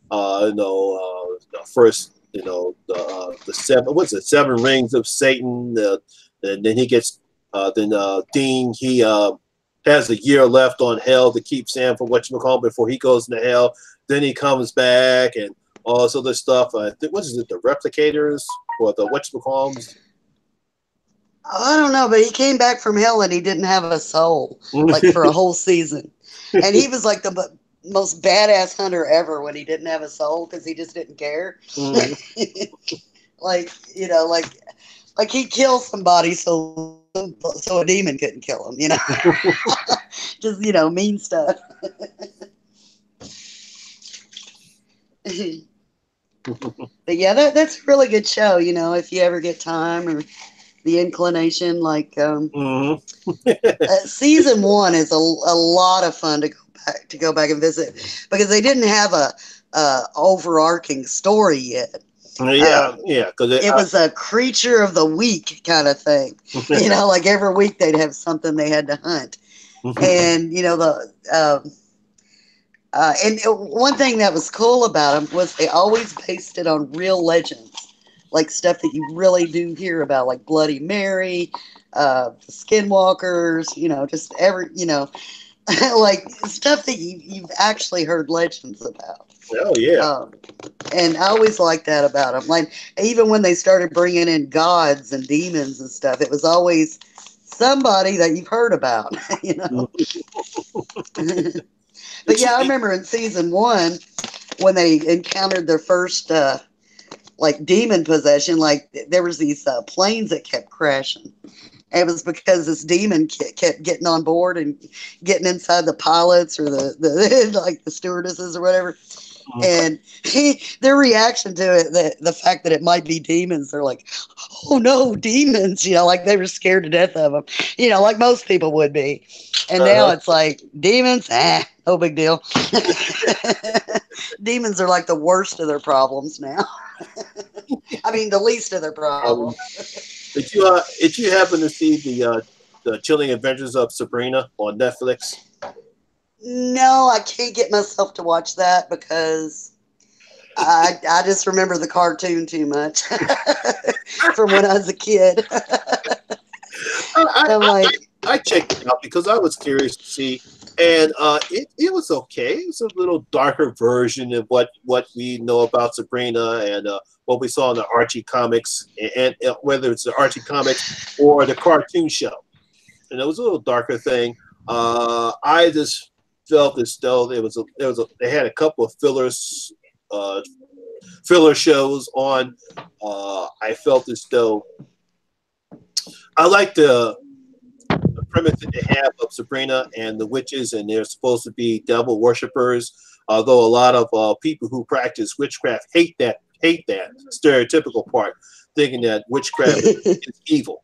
The first, the seven rings of Satan. And then he gets, Dean, he has a year left on hell to keep Sam from whatchamacallit before he goes into hell. Then he comes back and all this other stuff. What is it, the replicators or the whatchamacallit? I don't know, but he came back from hell and he didn't have a soul, like for a whole season. And he was like the most badass hunter ever when he didn't have a soul because he just didn't care. Like he'd kill somebody so a demon couldn't kill him, just mean stuff. But yeah, that's a really good show, if you ever get time or the inclination. Like season 1 is a lot of fun to go back and visit because they didn't have a overarching story yet. Yeah, because it was a creature of the week kind of thing. Like every week they'd have something they had to hunt, and and one thing that was cool about them was they always based it on real legends, like stuff that you really do hear about, like Bloody Mary, the Skinwalkers, just like stuff that you've actually heard legends about. Oh yeah. And I always liked that about them. Like even when they started bringing in gods and demons and stuff, it was always somebody that you've heard about. But yeah, I remember in season 1 when they encountered their first like demon possession, like there was these planes that kept crashing. And it was because this demon kept getting on board and getting inside the pilots or the like the stewardesses or whatever. And their reaction to it, the fact that it might be demons, they're like, "Oh no, demons!" Like they were scared to death of them, like most people would be. And now it's like demons, no big deal. Demons are like the worst of their problems now. I mean, the least of their problems. Did you happen to see the Chilling Adventures of Sabrina on Netflix? No, I can't get myself to watch that because I just remember the cartoon too much from when I was a kid. I checked it out because I was curious to see, and it was okay. It's a little darker version of what we know about Sabrina and what we saw in the Archie comics, and whether it's the Archie comics or the cartoon show. And it was a little darker thing. I just felt as though they had a couple of filler shows on. I felt as though I like the premise that they have of Sabrina and the witches, and they're supposed to be devil worshippers. Although a lot of people who practice witchcraft hate that stereotypical part, thinking that witchcraft is evil.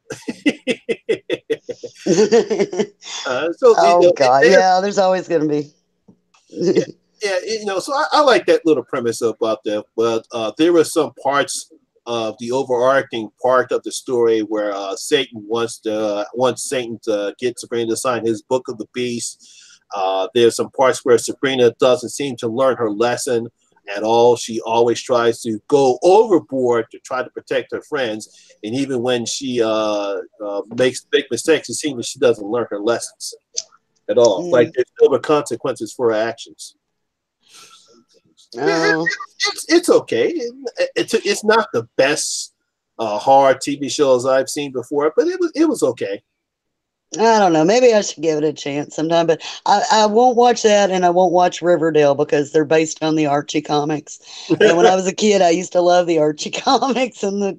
God, yeah, there's always going to be. So I like that little premise about that, but there were some parts of the overarching part of the story where Satan wants Satan to get Sabrina to sign his Book of the Beast. There's some parts where Sabrina doesn't seem to learn her lesson at all. She always tries to go overboard to try to protect her friends, and even when she makes big mistakes, it seems that she doesn't learn her lessons at all. Like there's no consequences for her actions. It's okay. It's not the best horror TV shows I've seen before, but it was okay. I don't know. Maybe I should give it a chance sometime, but I won't watch that, and I won't watch Riverdale because they're based on the Archie comics. And when I was a kid, I used to love the Archie comics and the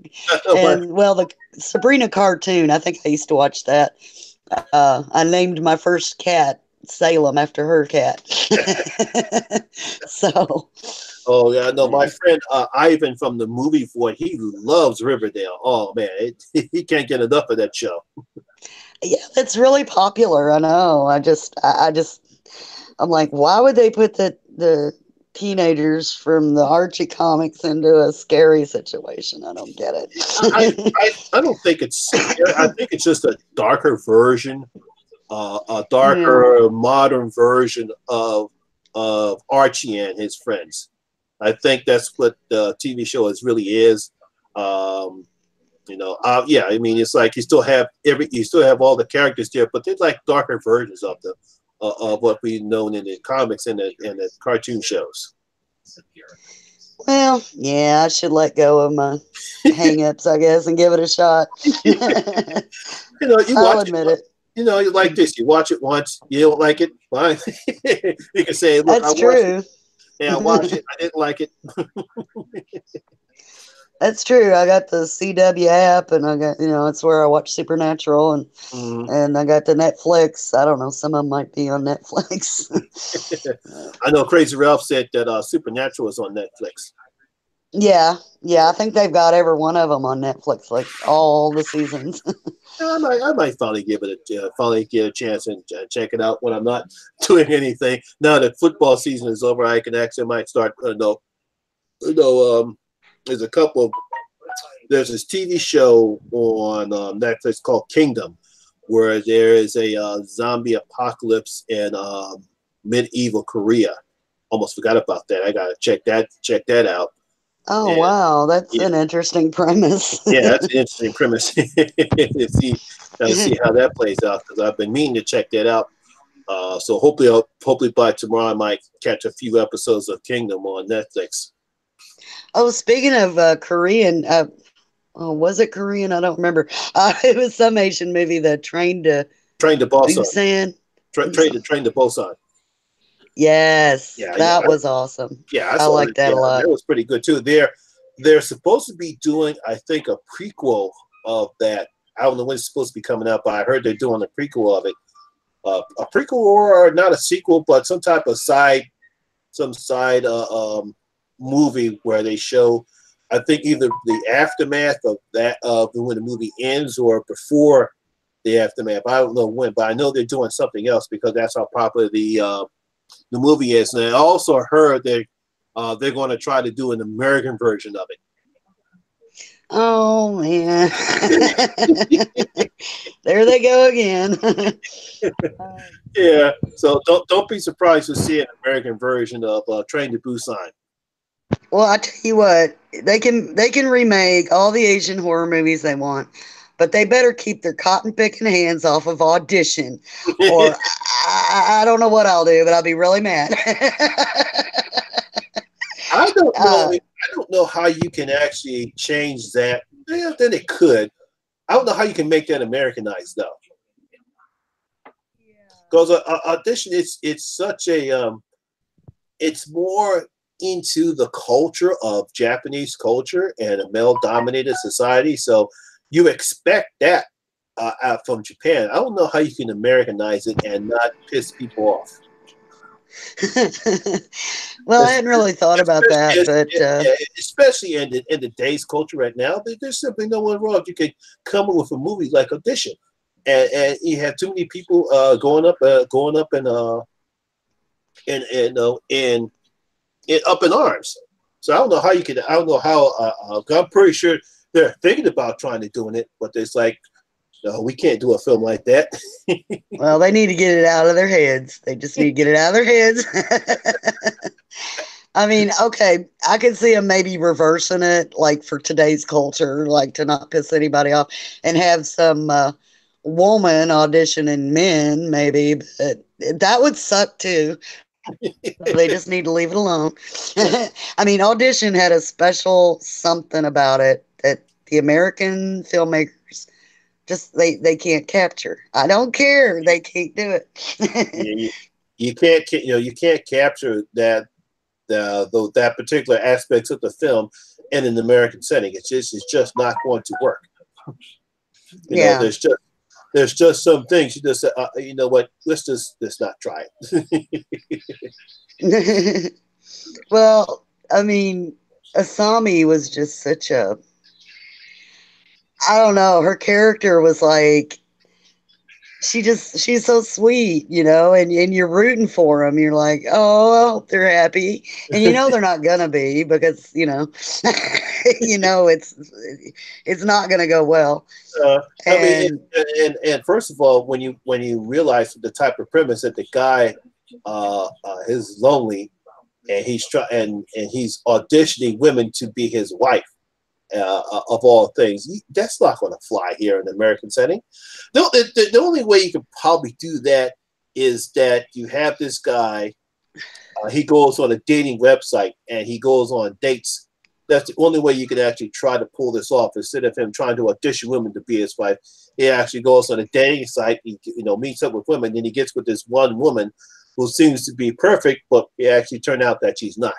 Sabrina cartoon. I think I used to watch that. I named my first cat Salem after her cat. So, Oh yeah, no, my friend Ivan from the movie Void, he loves Riverdale. Oh man, he can't get enough of that show. Yeah, that's really popular. I know. I'm like, why would they put the teenagers from the Archie comics into a scary situation? I don't get it. I don't think it's scary. I think it's just a darker version, a darker modern version of Archie and his friends. I think that's what the TV show really is. Yeah, I mean, it's like you still have all the characters there, but they're like darker versions of what we've known in the comics and the cartoon shows. Well, yeah, I should let go of my hang-ups, I guess, and give it a shot. I'll admit it. You like this. You watch it once, you don't like it, fine. You can say, "Look, that's true." I watched it. I didn't like it. That's true. I got the CW app, and I got it's where I watch Supernatural, and I got the Netflix. I don't know. Some of them might be on Netflix. I know Crazy Ralph said that Supernatural is on Netflix. Yeah. I think they've got every one of them on Netflix, like all the seasons. I might finally get a chance and check it out when I'm not doing anything. Now that football season is over, I might start. There's this TV show on Netflix called Kingdom, where there is a zombie apocalypse in medieval Korea. Almost forgot about that. I gotta check that out. Oh, and, wow, that's an interesting premise. Yeah, that's an interesting premise. see how that plays out, because I've been meaning to check that out. So hopefully by tomorrow I might catch a few episodes of Kingdom on Netflix. Oh, speaking of Korean, was it Korean? I don't remember. It was some Asian movie, the Train to Busan. Train to Busan. Yes, that was awesome. Yeah, I like that a lot. That was pretty good too. They're supposed to be doing, I think, a prequel of that. I don't know when it's supposed to be coming out, but I heard they're doing a prequel of it. A prequel or not a sequel, but some type of side movie where they show, I think, either the aftermath of that when the movie ends or before the aftermath. I don't know when, but I know they're doing something else because that's how popular the movie is. And I also heard they're going to try to do an American version of it. Oh man, there they go again. Yeah, so don't be surprised to see an American version of Train to Busan. Well, I tell you what, they can remake all the Asian horror movies they want, but they better keep their cotton picking hands off of Audition, or I don't know what I'll do, but I'll be really mad. I don't know. I don't know how you can actually change that. Yeah, then it could. I don't know how you can make that Americanized though. Because Audition, it's such a it's more into the culture of Japanese culture and a male-dominated society. So you expect that out from Japan. I don't know how you can Americanize it and not piss people off. Well, I hadn't really thought about that, but especially in today's culture right now, there's simply no one wrong. You can come up with a movie like Audition, and you have too many people going up up in arms. So I don't know how you could. I don't know how. I'm pretty sure they're thinking about trying to doing it, but it's like, no, we can't do a film like that. Well, they need to get it out of their heads. They just need to get it out of their heads. I mean, okay, I can see them maybe reversing it, like for today's culture, like to not piss anybody off, and have some woman auditioning men, maybe, but that would suck too. They just need to leave it alone. I mean, Audition had a special something about it that the American filmmakers just they can't capture. I don't care. They can't do it. you can't capture that that particular aspects of the film in an American setting. It's just not going to work. You know, there's just some things you just say, you know what, let's not try it. Well, I mean, Asami was just such a, I don't know, her character was like, she's so sweet, and you're rooting for them. You're like, oh, I hope they're happy. And they're not gonna be because, it's not gonna go well. I mean, and first of all, when you realize the type of premise that the guy is lonely and he's auditioning women to be his wife, of all things, that's not going to fly here in the American setting. The only way you can probably do that is that you have this guy, he goes on a dating website and he goes on dates. That's the only way you can actually try to pull this off. Instead of him trying to audition women to be his wife, he actually goes on a dating site, he meets up with women, then he gets with this one woman who seems to be perfect, but it actually turned out that she's not.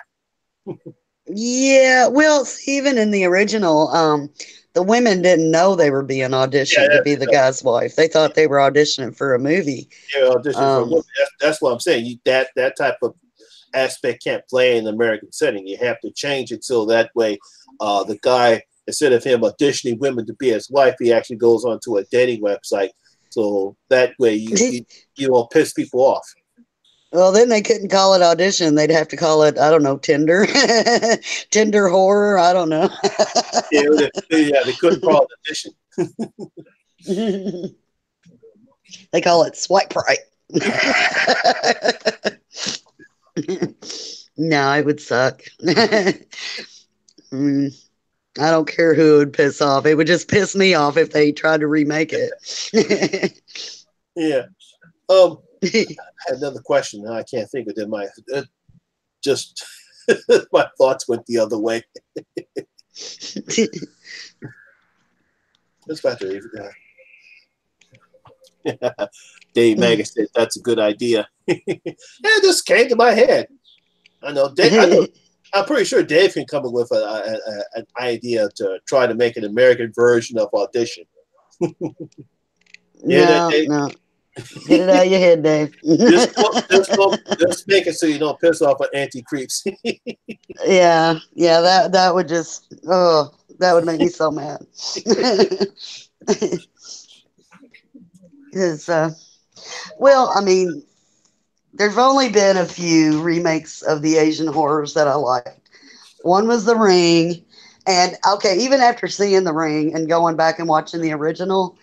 Yeah, well, even in the original, the women didn't know they were being auditioned to be the guy's wife. They thought they were auditioning for a movie. Yeah, auditioning for a movie. That's what I'm saying. That type of aspect can't play in the American setting. You have to change it so that way the guy, instead of him auditioning women to be his wife, he actually goes onto a dating website. So that way you won't piss people off. Well, then they couldn't call it audition. They'd have to call it, I don't know, Tinder. Tinder horror. I don't know. They couldn't call it audition. They call it swipe right. No, it would suck. I don't care who it would piss off. It would just piss me off if they tried to remake it. Yeah. I had another question. I can't think of it. My thoughts went the other way. That's about to Dave Magan said that's a good idea. It just came to my head. I know Dave. I'm pretty sure Dave can come up with an idea to try to make an American version of Audition. No. Get it out of your head, Dave. Just make it so you don't piss off an Auntie Creeps. Yeah, that would just, that would make me so mad. Well, I mean, there've only been a few remakes of the Asian horrors that I liked. One was The Ring. And okay, even after seeing The Ring and going back and watching the original,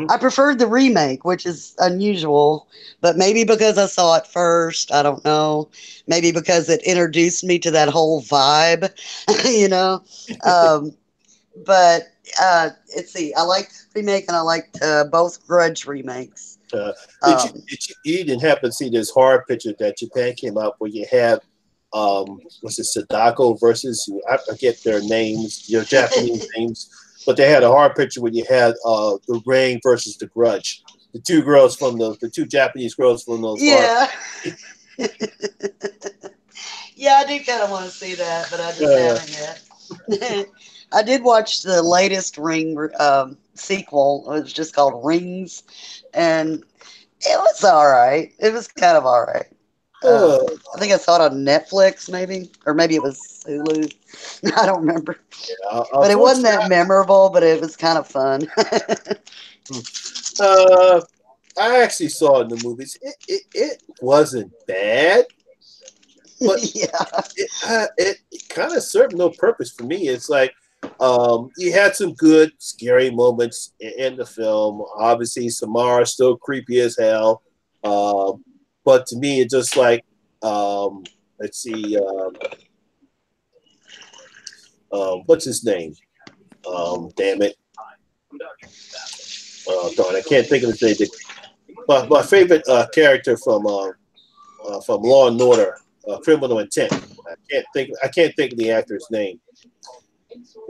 I preferred the remake, which is unusual, but maybe because I saw it first, I don't know. Maybe because it introduced me to that whole vibe, But let's see, I liked the remake and I liked both Grudge remakes. You didn't happen to see this horror picture that Japan came out where you have was it Sadako versus, I forget their names, your Japanese names, but they had a horror picture where you had The Ring versus The Grudge. The two girls from the two Japanese girls from those. Yeah. Yeah, I do kind of want to see that, but I just haven't yet. I did watch the latest Ring sequel. It was just called Rings, and it was all right. It was kind of all right. I think I saw it on Netflix, maybe, or maybe it was Hulu. I don't remember. Yeah, but it wasn't that memorable, but it was kind of fun. I actually saw it in the movies. It wasn't bad, but it kind of served no purpose for me. It's like you had some good scary moments in the film. Obviously, Samara's still creepy as hell. But to me, it's just like, let's see, what's his name? Damn it. Darn, I can't think of his name. My favorite character from Law and Order, Criminal Intent. I can't think of the actor's name.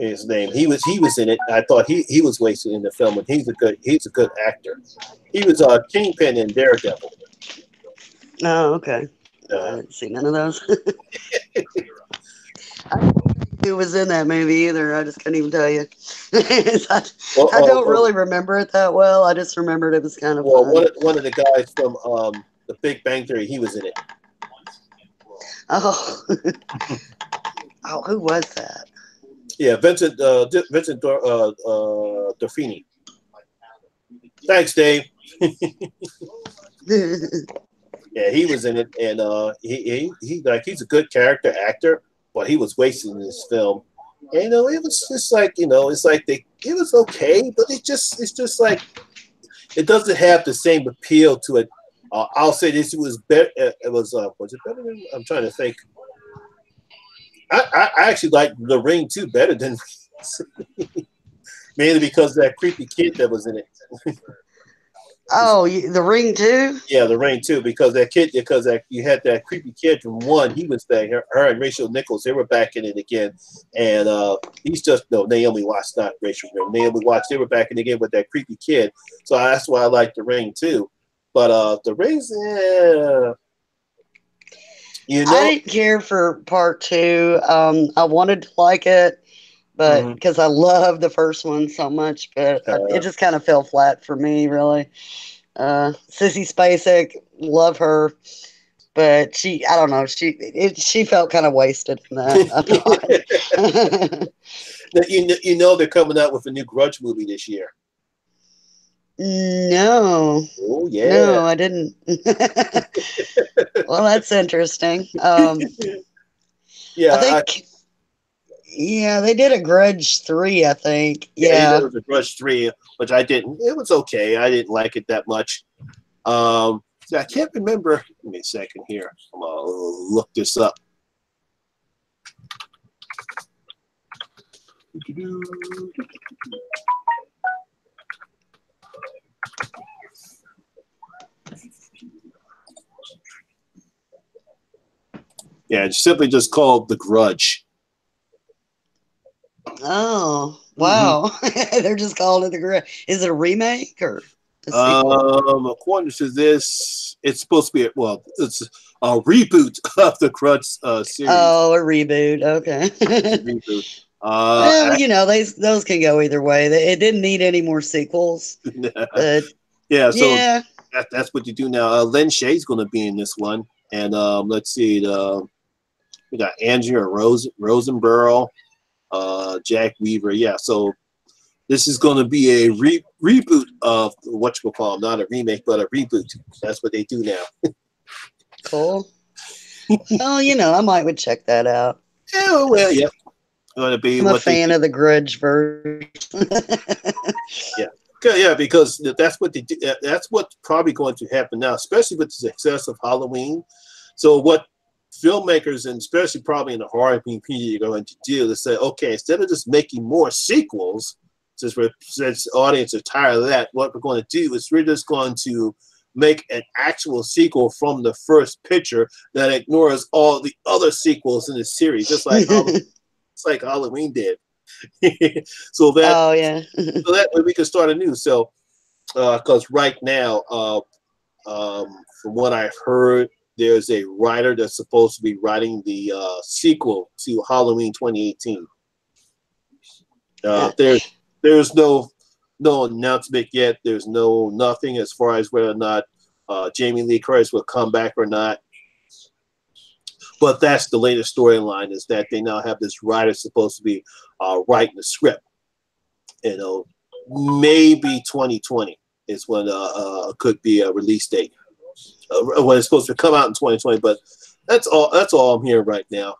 His name. He was in it. I thought he was wasted in the film, and he's a good actor. He was Kingpin in Daredevil. Oh, okay. I didn't see none of those. I don't know who was in that movie either. I just couldn't even tell you. I don't really remember it that well. I just remembered it was kind of fun. One of the guys from The Big Bang Theory, he was in it. Oh. Oh, who was that? Yeah, Vincent D'Orfini. Thanks, Dave. Yeah, he was in it, and he's a good character actor, but he was wasted in this film. And it was just like it's like it was okay, but it's just like it doesn't have the same appeal to it. I'll say this: it was better. Was it better than? I'm trying to think. I actually like The Ring 2 better than mainly because of that creepy kid that was in it. Oh, The Ring 2? Yeah, The Ring 2, because you had that creepy kid from 1. He was there. Her and Rachel Nichols, they were back in it again, and he's just Naomi Watts, not Rachel. Naomi Watts, they were back in it again with that creepy kid. So that's why I like The Ring 2. But The Ring's, I didn't care for part 2. I wanted to like it, but because I love the first one so much, but it just kind of fell flat for me, really. Sissy Spacek, love her, but I don't know, she felt kind of wasted in that. They're coming out with a new Grudge movie this year. No. Oh yeah. No, I didn't. Well, that's interesting. Yeah, I think. They did a Grudge 3, I think. Yeah. It was a Grudge 3, which I didn't. It was okay. I didn't like it that much. I can't remember. Give me a second here. I'm gonna look this up. Yeah, it's simply just called The Grudge. Oh, wow. They're just calling it The Grudge. Is it a remake or a sequel? According to this, it's supposed to be it's a reboot of the Grudge series. Oh, a reboot. Okay. It's a reboot. Well, those can go either way. It didn't need any more sequels. But yeah, so that's what you do now. Lin Shaye's going to be in this one, and let's see, we got Andrea Rosenberg, Jack Weaver. Yeah, so this is going to be a reboot of whatchamacallit, not a remake, but a reboot. That's what they do now. Cool. Well, I would check that out. Yeah, well, yeah. Going to be. I'm a fan of the Grudge version. Yeah, because that's what they do. That's what's probably going to happen now, especially with the success of Halloween. So what filmmakers, and especially probably in the horror community, are going to do is say, okay, instead of just making more sequels, since the audience are tired of that, what we're going to do is we're just going to make an actual sequel from the first picture that ignores all the other sequels in the series, just like Halloween did. So that way we can start anew. So, because right now, from what I've heard, there's a writer that's supposed to be writing the sequel to Halloween 2018. There's no announcement yet. There's nothing as far as whether or not Jamie Lee Curtis will come back or not. But that's the latest storyline, is that they now have this writer supposed to be writing the script. Maybe 2020 is when could be a release date. When it's supposed to come out in 2020, but that's all I'm hearing right now.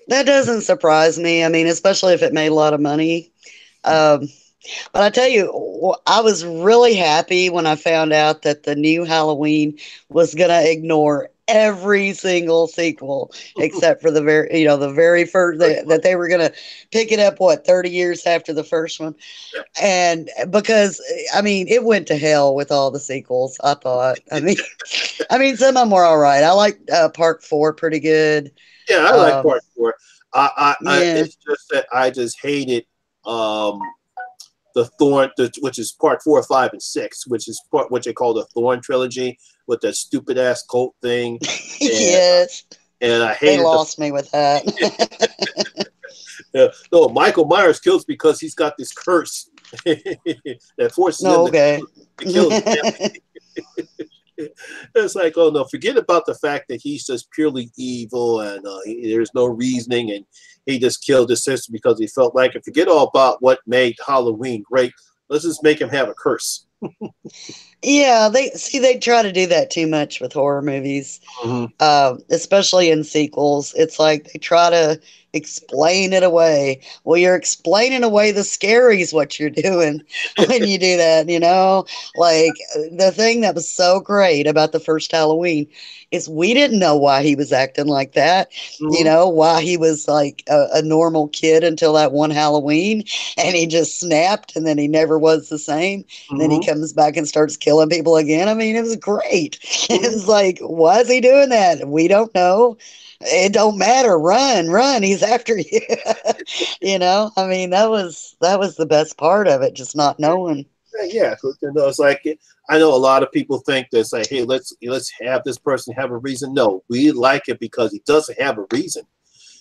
That doesn't surprise me. I mean, especially if it made a lot of money. But I tell you, I was really happy when I found out that the new Halloween was going to ignore every single sequel except for the very first, that they were going to pick it up 30 years after the first one. And because it went to hell with all the sequels, I thought. I mean some of them were all right. I like part 4 pretty good. Yeah, I like part 4. It's just that I just hated the Thorn, which is part 4, 5, and 6, which is what they call the Thorn trilogy, with that stupid ass cult thing. Yes. And I hated. They lost me with that. No, Michael Myers kills because he's got this curse that forces him to kill his family. It's like, oh no, forget about the fact that he's just purely evil and there's no reasoning and he just killed his sister because he felt like it. Forget all about what made Halloween great. Let's just make him have a curse. Yeah, they try to do that too much with horror movies, especially in sequels. It's like they try to explain it away. Well, you're explaining away the scary is what you're doing when you do that, you know? Like, the thing that was so great about the first Halloween is we didn't know why he was acting like that, you know, why he was like a normal kid until that one Halloween, and he just snapped, and then he never was the same. And then he comes back and starts killing people again. I mean, it was great. It was like, why is he doing that? We don't know. It don't matter. Run. He's after you. You know, I mean, that was the best part of it, just not knowing. Yeah, you know, it's like I know a lot of people think that say, hey, let's have this person have a reason. No, we like it because he doesn't have a reason.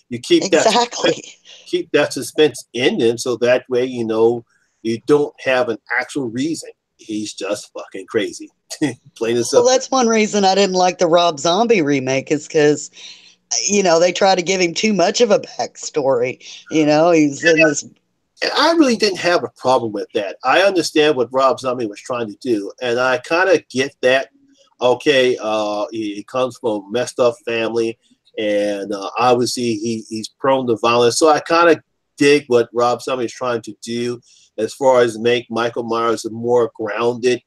You keep that suspense in him, so that way, you know, you don't have an actual reason. He's just fucking crazy. Plain and simple. Well, that's one reason I didn't like the Rob Zombie remake, is because, you know, they try to give him too much of a backstory. You know, he's in this. And I really didn't have a problem with that. I understand what Rob Zombie was trying to do, and I kind of get that. Okay, he comes from a messed up family, and obviously he's prone to violence. So I kind of dig what Rob Zombie is trying to do as far as make Michael Myers more grounded,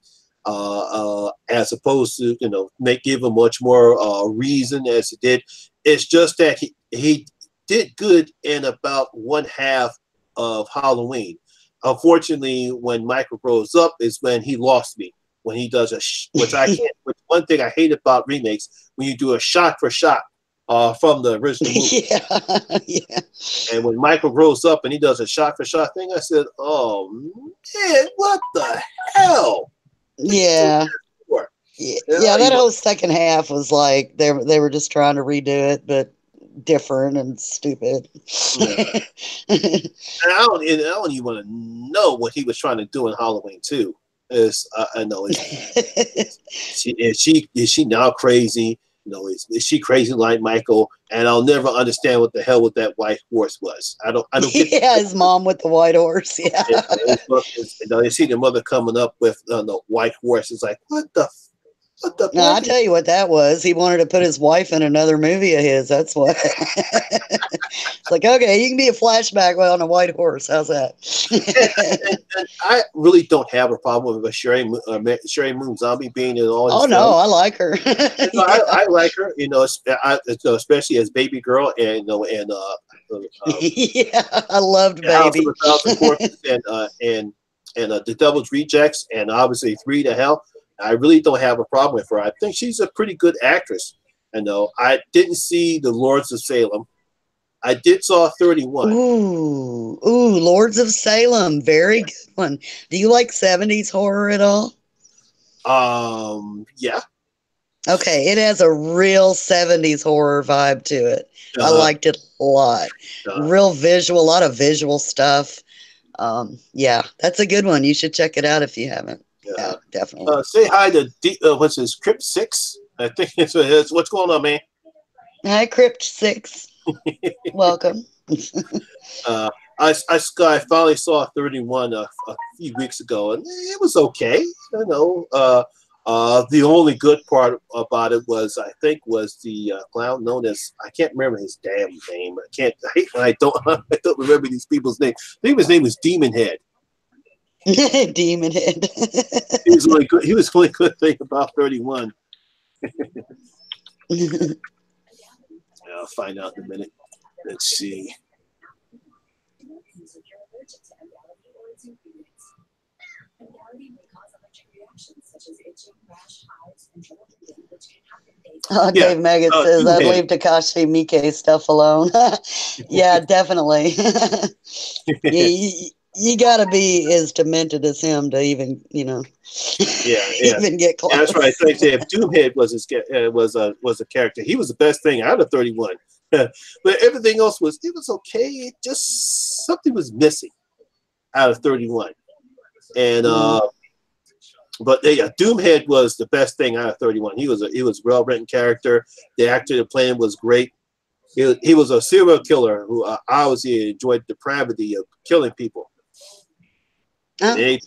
as opposed to, you know, give him much more reason as he did. It's just that he did good in about one half of Halloween. Unfortunately, when Michael grows up is when he lost me. When he does which I can't. Which one thing I hate about remakes, when you do a shot for shot from the original movie. Yeah. And when Michael grows up and he does a shot for shot thing, I said, "Oh man, what the hell?" Yeah. Yeah, that whole second half was like they were just trying to redo it, but different and stupid. Yeah. And I don't even want to know what he was trying to do in Halloween 2. I know is she now crazy? You know, is she crazy like Michael? And I'll never understand what the hell with that white horse was. I don't get. Yeah, his mom with the white horse. Yeah. You see the mother coming up with the white horse. It's like, what the. No, I'll tell you what that was. He wanted to put his wife in another movie of his. That's what. It's like, okay, you can be a flashback on a white horse. How's that? and I really don't have a problem with Sherry Moon Zombie being in all his films. No, I like her. Yeah. I like her, you know, especially as Baby Girl, and yeah, I loved Baby. House of a Thousand Corpses and The Devil's Rejects, and obviously 3 to Hell. I really don't have a problem with her. I think she's a pretty good actress. You know, I didn't see The Lords of Salem. I did saw 31. Ooh, Lords of Salem, very good one. Do you like 70s horror at all? Yeah. Okay, it has a real 70s horror vibe to it. I liked it a lot. Real visual, a lot of visual stuff. Yeah, that's a good one. You should check it out if you haven't. Yeah, definitely. Say hi to what's his Crypt 6? I think it's what's going on, man. Hi, Crypt 6. Welcome. I finally saw 31 a few weeks ago, and it was okay. You know, the only good part about it was the clown known as, I can't remember his damn name. I hate when I don't remember these people's names. I think his name was Demon Head. Demon Head. He was really good. He was really good thing about 31. I'll find out in a minute. Let's see. Oh, Dave Megan says, I'd leave Takashi Miike stuff alone. Yeah, definitely. You got to be as demented as him to even, you know, even get close. Yeah, that's right. So Doomhead was a character. He was the best thing out of 31. But everything else was okay. It just, something was missing out of 31. And But yeah, Doomhead was the best thing out of 31. He was a well written character. The actor that played him was great. He was a serial killer who obviously enjoyed the depravity of killing people. And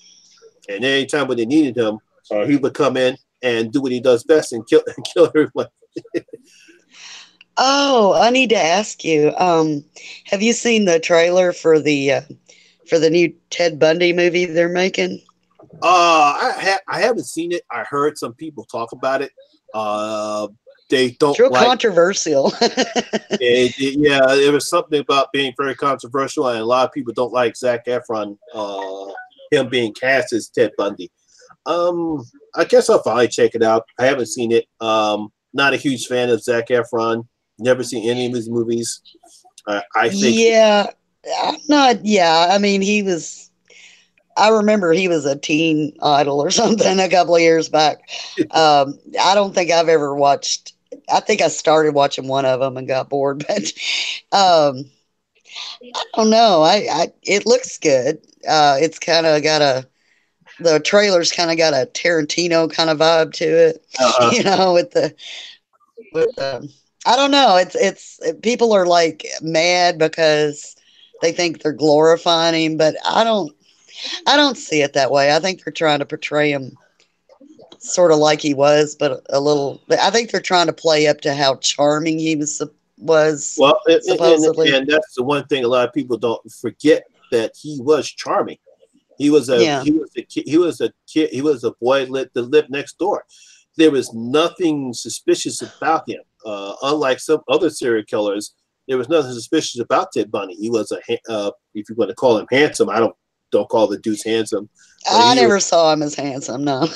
anytime when they needed him, he would come in and do what he does best and kill everyone. Oh, I need to ask you. Have you seen the trailer for the new Ted Bundy movie they're making? I haven't seen it. I heard some people talk about it. They don't. It's real controversial. Yeah, there was something about being very controversial, and a lot of people don't like Zac Efron, him being cast as Ted Bundy. I guess I'll finally check it out. I haven't seen it. Not a huge fan of Zac Efron. Never seen any of his movies. I think. Yeah, I'm not. Yeah, I mean, he was. I remember he was a teen idol or something a couple of years back. I don't think I've ever watched. I think I started watching one of them and got bored, but I don't know. It looks good. It's kind of got the trailer's kind of got a Tarantino kind of vibe to it, you know, with the I don't know. It's people are like mad because they think they're glorifying him, but I don't see it that way. I think they're trying to portray him sort of like he was, but a little. I think they're trying to play up to how charming he was supposedly. And that's the one thing a lot of people don't forget, that he was charming. He was a boy that lived next door. There was nothing suspicious about him. Unlike some other serial killers, there was nothing suspicious about Ted Bundy. He was if you want to call him handsome, I don't call the dudes handsome. I never saw him as handsome. No. Most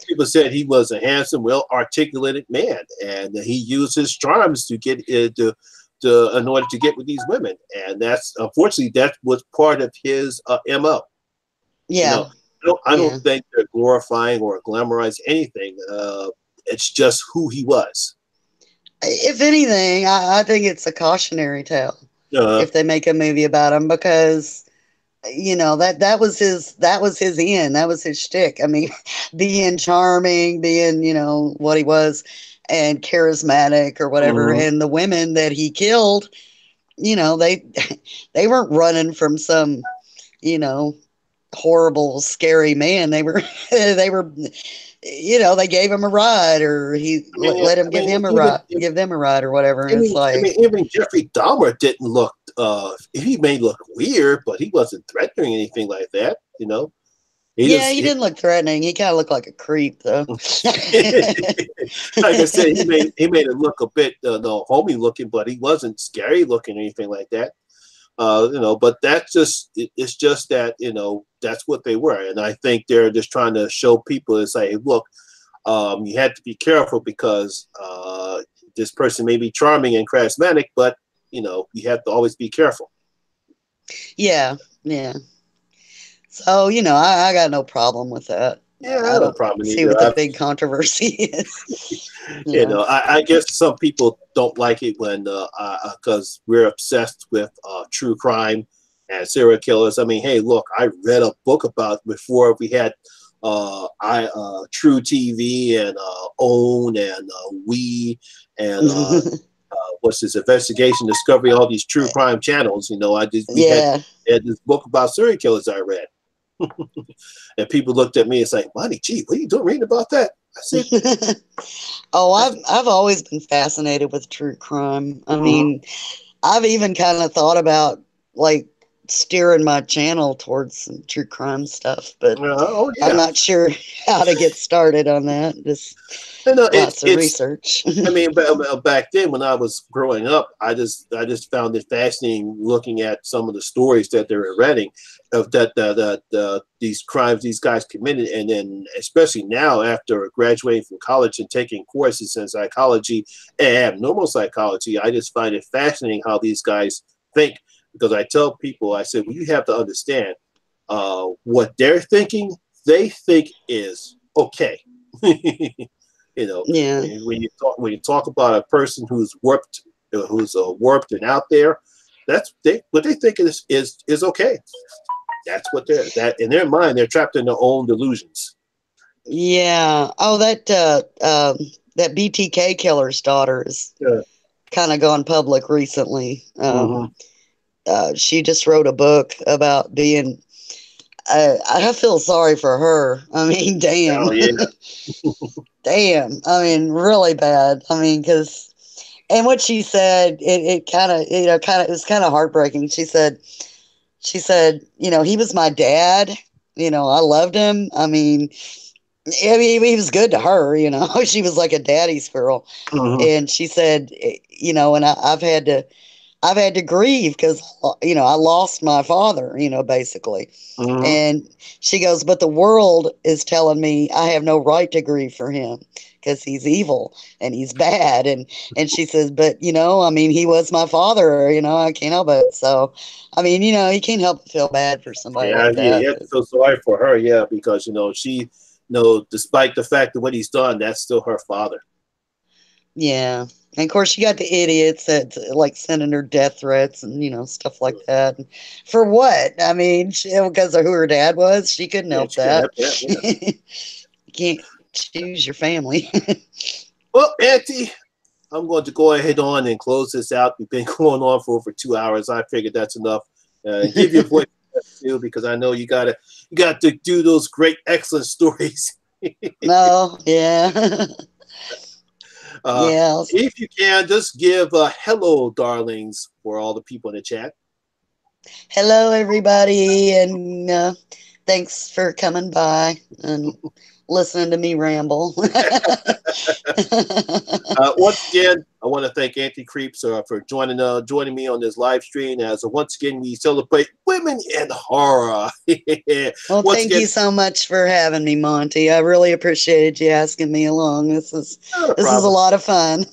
people said he was a handsome, well-articulated man, and he used his charms to get in order to get with these women, and that's unfortunately that was part of his MO. Yeah. I don't think they're glorifying or glamorizing anything. It's just who he was. If anything, I think it's a cautionary tale if they make a movie about him, because you know that was his end. That was his shtick. I mean, being charming, being what he was, and charismatic or whatever. Mm-hmm. And the women that he killed, they weren't running from some horrible, scary man. They were they gave him a ride, or let him give them a ride or whatever. And it's like, even Jeffrey Dahmer didn't look. He may look weird, but he wasn't threatening anything like that. He didn't look threatening. He kind of looked like a creep, though. Like I said, he made it look a bit homey looking, but he wasn't scary looking or anything like that. But it's just that that's what they were, and I think they're just trying to show people and say, look, you had to be careful because this person may be charming and charismatic, but you have to always be careful. Yeah. So I got no problem with that. Yeah, I don't problem see what the big controversy is. I guess some people don't like it when because we're obsessed with true crime and serial killers. I mean, hey, look, I read a book about before we had True TV and OWN and We and what's this Investigation Discovery, all these true crime channels. I had this book about serial killers I read. And people looked at me and said, "Money, gee, what are you doing reading about that?" I said, "Oh, I've always been fascinated with true crime. I mean, I've even kind of thought about like steering my channel towards some true crime stuff, but I'm not sure how to get started on that. Just lots of research." I mean, back then when I was growing up, I just found it fascinating looking at some of the stories that they were reading of these crimes these guys committed, and then especially now after graduating from college and taking courses in psychology and abnormal psychology, I just find it fascinating how these guys think. Because I tell people, I said, well, you have to understand what they're thinking. They think is okay. When you talk about a person who's warped, warped and out there, what they think is okay. That's what they're that in their mind. They're trapped in their own delusions. Yeah. Oh, that BTK killer's daughter is kind of gone public recently. She just wrote a book about being. I feel sorry for her. I mean, damn. Oh, yeah. Damn. I mean, really bad. I mean, because, and what she said, it kind of, it was kind of heartbreaking. She said, he was my dad. I loved him. I mean, he was good to her. She was like a daddy's girl. And she said, and I've had to grieve because, I lost my father, basically. And she goes, but the world is telling me I have no right to grieve for him because he's evil and he's bad. And she says, but, I mean, he was my father, I can't help it. So, I mean, you can't help but feel bad for somebody like that. Yeah, I feel sorry for her, because, she, despite the fact of what he's done, that's still her father. Yeah. And of course, you got the idiots that like sending her death threats and you stuff like that. And for what? I mean, because of who her dad was, she couldn't help that. You can't choose your family. Well, Auntie, I'm going to go ahead on and close this out. We've been going on for over 2 hours. I figured that's enough. Give your voice too, because I know you got to do those great, excellent stories. Oh, yeah. If you can, just give hello, darlings, for all the people in the chat. Hello, everybody, and thanks for coming by and listening to me ramble. Once again, I want to thank Auntie Creeps for joining me on this live stream. As once again, we celebrate women in horror. Well, thank you so much for having me, Monty. I really appreciated you asking me along. This is a lot of fun.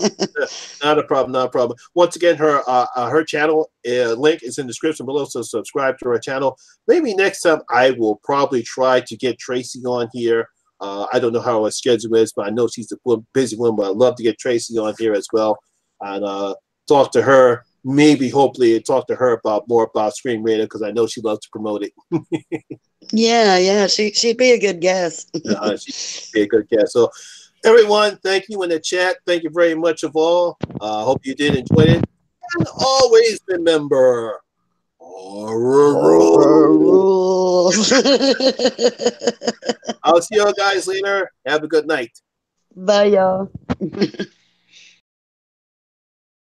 Not a problem. Once again, her channel link is in the description below, so subscribe to her channel. Maybe next time I will probably try to get Tracy on here. I don't know how her schedule is, but I know she's a busy woman, but I'd love to get Tracy on here as well and talk to her, hopefully talk to her more about SCRMRadio, because I know she loves to promote it. Yeah, she'd be a good guest. She'd be a good guest. So everyone, thank you in the chat. Thank you very much of all. Hope you did enjoy it. And always remember, horror rules. I'll see you guys later. Have a good night. Bye, y'all.